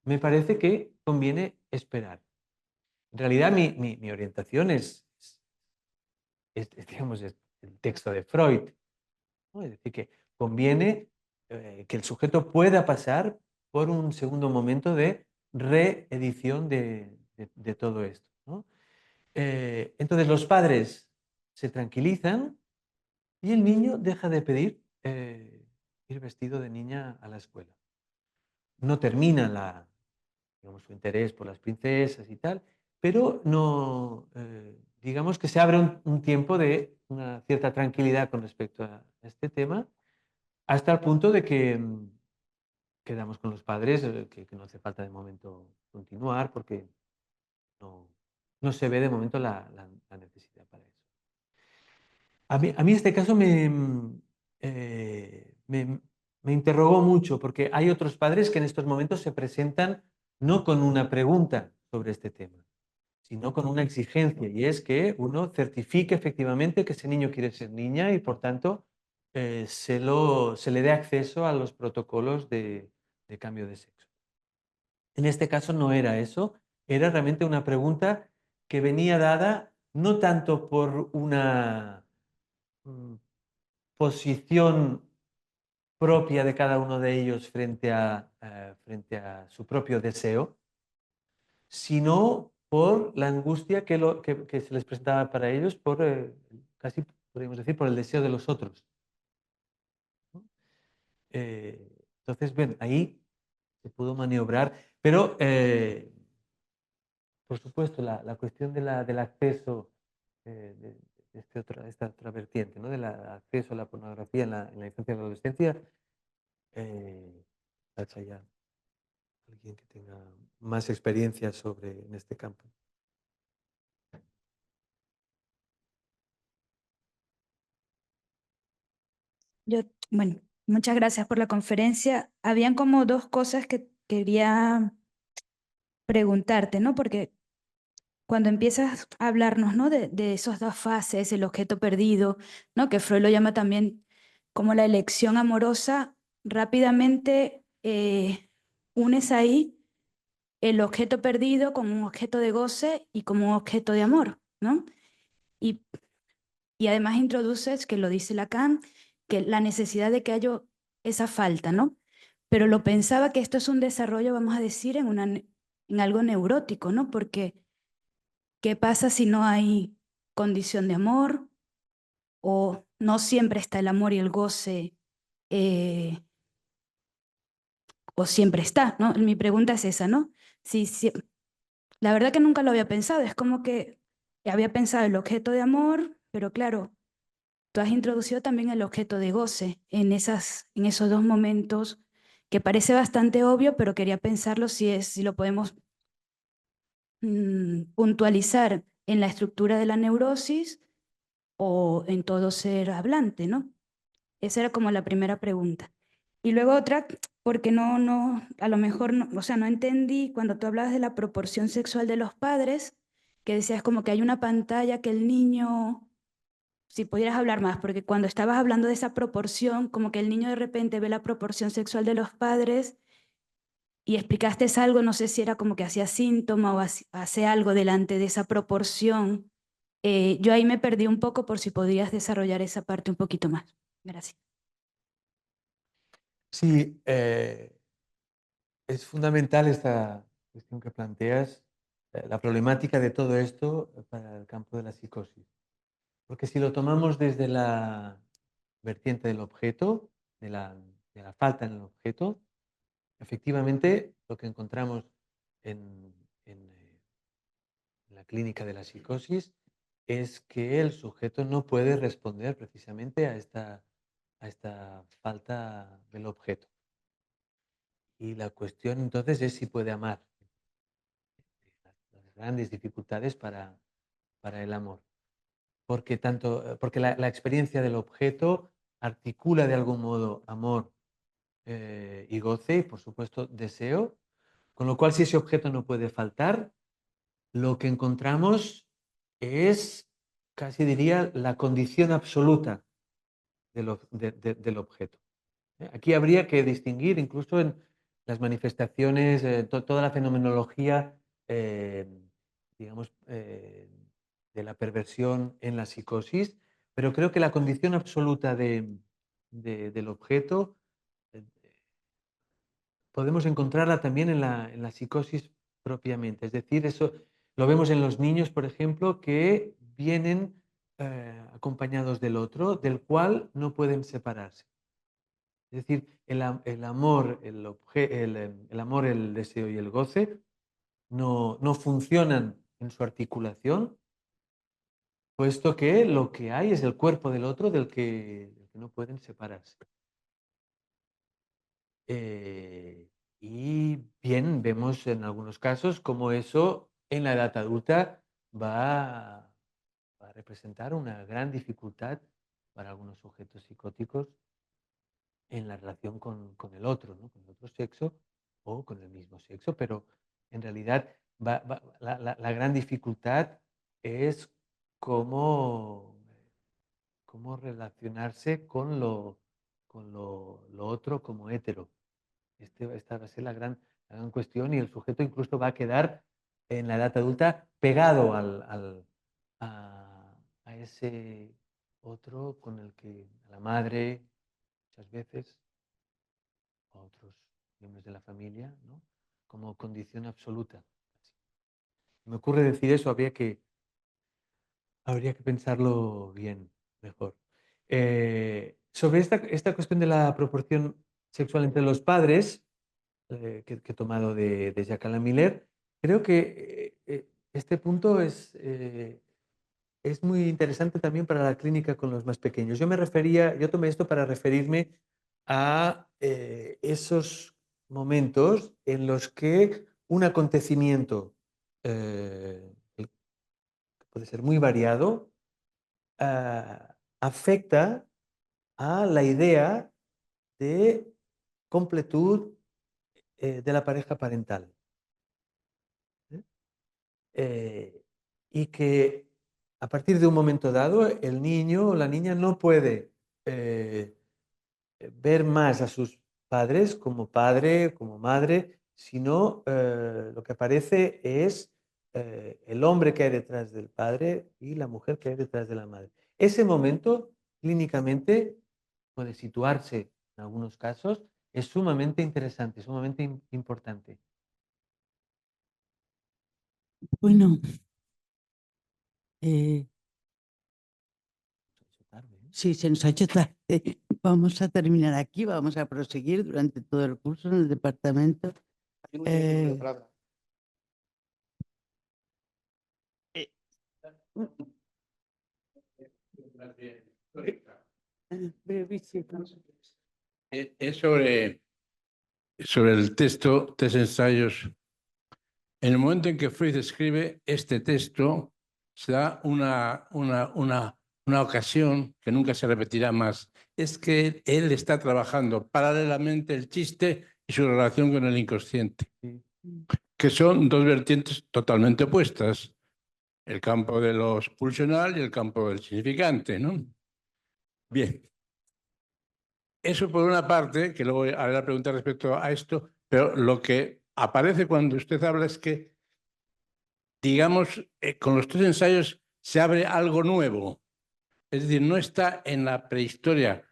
me parece que conviene esperar. En realidad, mi orientación digamos, es el texto de Freud, ¿no? Es decir, que conviene que el sujeto pueda pasar por un segundo momento de reedición de todo esto, ¿no? Entonces los padres se tranquilizan y el niño deja de pedir ir vestido de niña a la escuela. No termina digamos, su interés por las princesas y tal, pero no, digamos que se abre un tiempo de una cierta tranquilidad con respecto a este tema, hasta el punto de que quedamos con los padres que no hace falta de momento continuar porque no, no se ve de momento la necesidad para eso. A mí este caso me me interrogó mucho, porque hay otros padres que en estos momentos se presentan no con una pregunta sobre este tema, sino con una exigencia, y es que uno certifique efectivamente que ese niño quiere ser niña y, por tanto, se le dé acceso a los protocolos de cambio de sexo. En este caso no era eso, era realmente una pregunta que venía dada no tanto por una posición propia de cada uno de ellos frente a su propio deseo, sino por la angustia que se les presentaba para ellos por, casi podríamos decir, por el deseo de los otros, ¿no? Entonces, bien, ahí se pudo maniobrar, pero, por supuesto, la cuestión del acceso, esta otra vertiente, ¿no? Del acceso a la pornografía en la infancia y la adolescencia, tacha ya alguien que tenga más experiencia en este campo. Bueno, muchas gracias por la conferencia. Habían como dos cosas que quería preguntarte, ¿no? Porque cuando empiezas a hablarnos, ¿no? De esas dos fases, el objeto perdido, ¿no? Que Freud lo llama también como la elección amorosa, rápidamente unes ahí el objeto perdido como un objeto de goce y como un objeto de amor, ¿no? Y, y además introduces, que lo dice Lacan, que la necesidad de que haya esa falta, ¿no? Pero lo pensaba que esto es un desarrollo, vamos a decir, en algo neurótico, ¿no? Porque ¿qué pasa si no hay condición de amor? O no siempre está el amor y el goce, o siempre está, ¿no? Mi pregunta es esa, ¿no? Si, la verdad que nunca lo había pensado, es como que había pensado el objeto de amor, pero claro, tú has introducido también el objeto de goce en esos dos momentos que parece bastante obvio, pero quería pensarlo si lo podemos puntualizar en la estructura de la neurosis o en todo ser hablante, ¿no? Esa era como la primera pregunta. Y luego otra, porque a lo mejor no, o sea, no entendí cuando tú hablabas de la proporción sexual de los padres, que decías como que hay una pantalla que el niño, si pudieras hablar más, porque cuando estabas hablando de esa proporción, como que el niño de repente ve la proporción sexual de los padres y explicaste algo, no sé si era como que hacía síntoma o hace algo delante de esa proporción. Yo ahí me perdí un poco, por si podrías desarrollar esa parte un poquito más. Gracias. Sí, es fundamental esta cuestión que planteas, la problemática de todo esto para el campo de la psicosis. Porque si lo tomamos desde la vertiente del objeto, de la falta en el objeto, efectivamente lo que encontramos en la clínica de la psicosis es que el sujeto no puede responder precisamente a esta falta del objeto. Y la cuestión entonces es si puede amar. Las grandes dificultades para el amor. Porque la experiencia del objeto articula de algún modo amor y goce y, por supuesto, deseo. Con lo cual, si ese objeto no puede faltar, lo que encontramos es, casi diría, la condición absoluta del objeto. Aquí habría que distinguir incluso en las manifestaciones, toda la fenomenología, digamos, de la perversión en la psicosis, pero creo que la condición absoluta del objeto eh, podemos encontrarla también en la psicosis propiamente. Es decir, eso lo vemos en los niños, por ejemplo, que vienen acompañados del otro, del cual no pueden separarse. Es decir, el amor, el amor, el deseo y el goce no funcionan en su articulación, puesto que lo que hay es el cuerpo del otro del que no pueden separarse. Y bien, vemos en algunos casos cómo eso en la edad adulta va a representar una gran dificultad para algunos sujetos psicóticos en la relación con el otro, ¿no? Con el otro sexo o con el mismo sexo, pero en realidad la gran dificultad es cómo, cómo relacionarse con lo otro como hetero. Esta va a ser la gran cuestión y el sujeto incluso va a quedar en la edad adulta pegado a ese otro con el que a la madre muchas veces o a otros miembros de la familia, ¿no? Como condición absoluta. Me ocurre decir eso, habría que pensarlo bien, mejor. Sobre esta cuestión de la proporción sexual entre los padres, que he tomado de Jacques Alain Miller, creo que este punto es muy interesante también para la clínica con los más pequeños. Yo tomé esto para referirme a esos momentos en los que un acontecimiento que puede ser muy variado afecta a la idea de completud de la pareja parental. Y que a partir de un momento dado el niño o la niña no puede ver más a sus padres como padre, como madre, sino lo que aparece es el hombre que hay detrás del padre y la mujer que hay detrás de la madre. Ese momento, clínicamente, puede situarse en algunos casos, es sumamente interesante, sumamente importante. Bueno, sí, se nos ha hecho tarde. Vamos a terminar aquí, vamos a proseguir durante todo el curso en el departamento. Brevísimo. Es sobre el texto, tres ensayos. En el momento en que Freud escribe este texto, se da una ocasión que nunca se repetirá más. Es que él está trabajando paralelamente el chiste y su relación con el inconsciente, que son dos vertientes totalmente opuestas. El campo de lo pulsional y el campo del significante, ¿no? Bien. Eso por una parte, que luego haré la pregunta respecto a esto, pero lo que aparece cuando usted habla es que, digamos, con los tres ensayos se abre algo nuevo. Es decir, no está en la prehistoria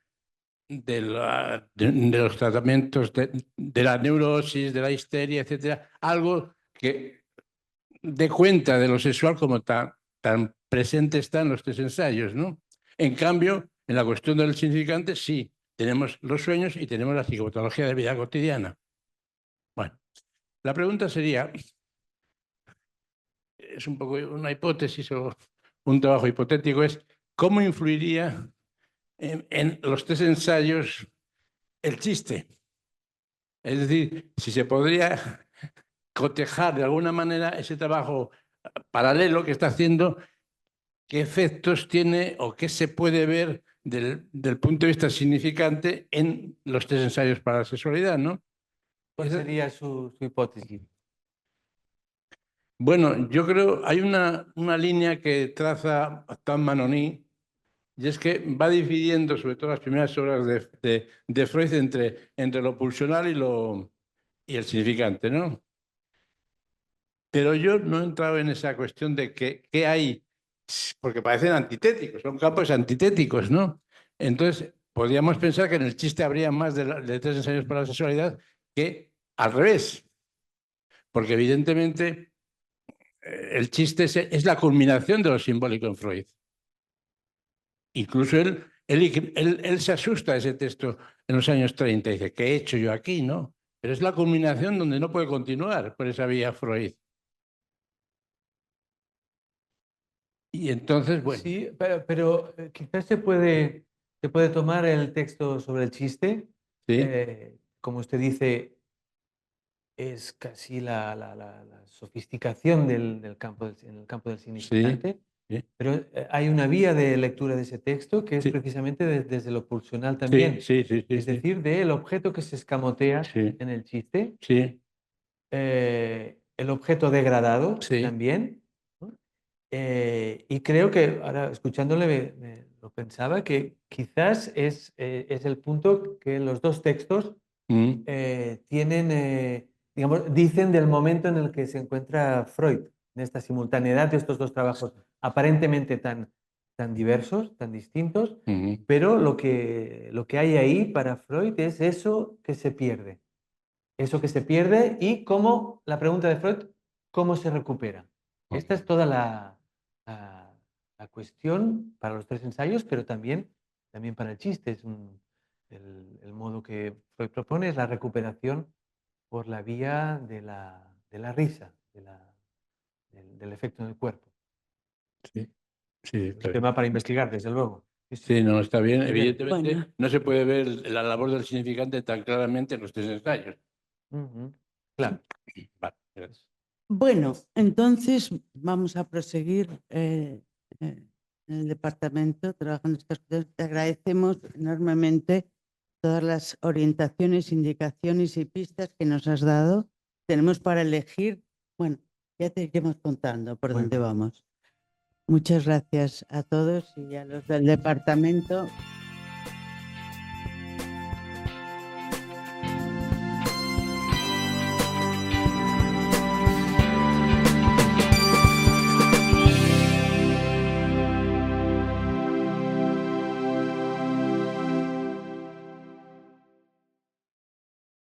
de los tratamientos de la neurosis, de la histeria, etcétera, algo que dé cuenta de lo sexual como tan presente está en los tres ensayos, ¿no? En cambio, en la cuestión del significante, sí, tenemos los sueños y tenemos la psicopatología de vida cotidiana. Bueno, la pregunta sería, es un poco una hipótesis o un trabajo hipotético, es ¿cómo influiría en los tres ensayos el chiste? Es decir, si se podría cotejar de alguna manera ese trabajo paralelo que está haciendo, ¿qué efectos tiene o qué se puede ver del punto de vista significante en los tres ensayos para la sexualidad, ¿no? ¿Cuál sería su hipótesis? Bueno, yo creo hay una línea que traza Tan Manoni, y es que va dividiendo, sobre todo las primeras obras de Freud, entre lo pulsional y el significante, ¿no? Pero yo no he entrado en esa cuestión de qué hay, porque parecen antitéticos, son campos antitéticos, ¿no? Entonces, podríamos pensar que en el chiste habría más de tres ensayos para la sexualidad que al revés, porque evidentemente el chiste es la culminación de lo simbólico en Freud. Incluso él se asusta de ese texto en los años 30 y dice, ¿qué he hecho yo aquí? ¿No? Pero es la culminación donde no puede continuar por esa vía Freud. Y entonces, bueno. Sí, pero quizás se puede tomar el texto sobre el chiste. ¿Sí? Como usted dice, es casi la sofisticación en el campo del significante. Pero hay una vía de lectura de ese texto que es Sí. precisamente desde lo pulsional Sí, también. sí, sí, sí, Es sí, decir, del objeto que se escamotea Sí. en el chiste, sí, el objeto degradado Sí. también, ¿no? Y creo que ahora escuchándole lo pensaba que quizás es el punto que los dos textos mm, tienen, digamos, dicen del momento en el que se encuentra Freud, en esta simultaneidad de estos dos trabajos aparentemente tan diversos, tan distintos, ujú, pero lo que hay ahí para Freud es eso que se pierde. Eso que se pierde y cómo, la pregunta de Freud, ¿cómo se recupera? Esta es toda la cuestión para los tres ensayos, pero también para el chiste. Es el modo que Freud propone es la recuperación por la vía de la risa, del efecto en el cuerpo. sí, sí, Es está un bien. tema para investigar, desde luego. Sí, no, está bien. Muy bien. Evidentemente, Bueno. no se puede ver la labor del significante tan claramente en los tres ensayos. Ujú. Claro. Vale, gracias. Bueno, entonces vamos a proseguir en el departamento trabajando estas cosas. Te agradecemos enormemente todas las orientaciones, indicaciones y pistas que nos has dado. Tenemos para elegir, bueno, ya te iremos contando por Muy dónde bien. vamos. Muchas gracias a todos y a los del departamento.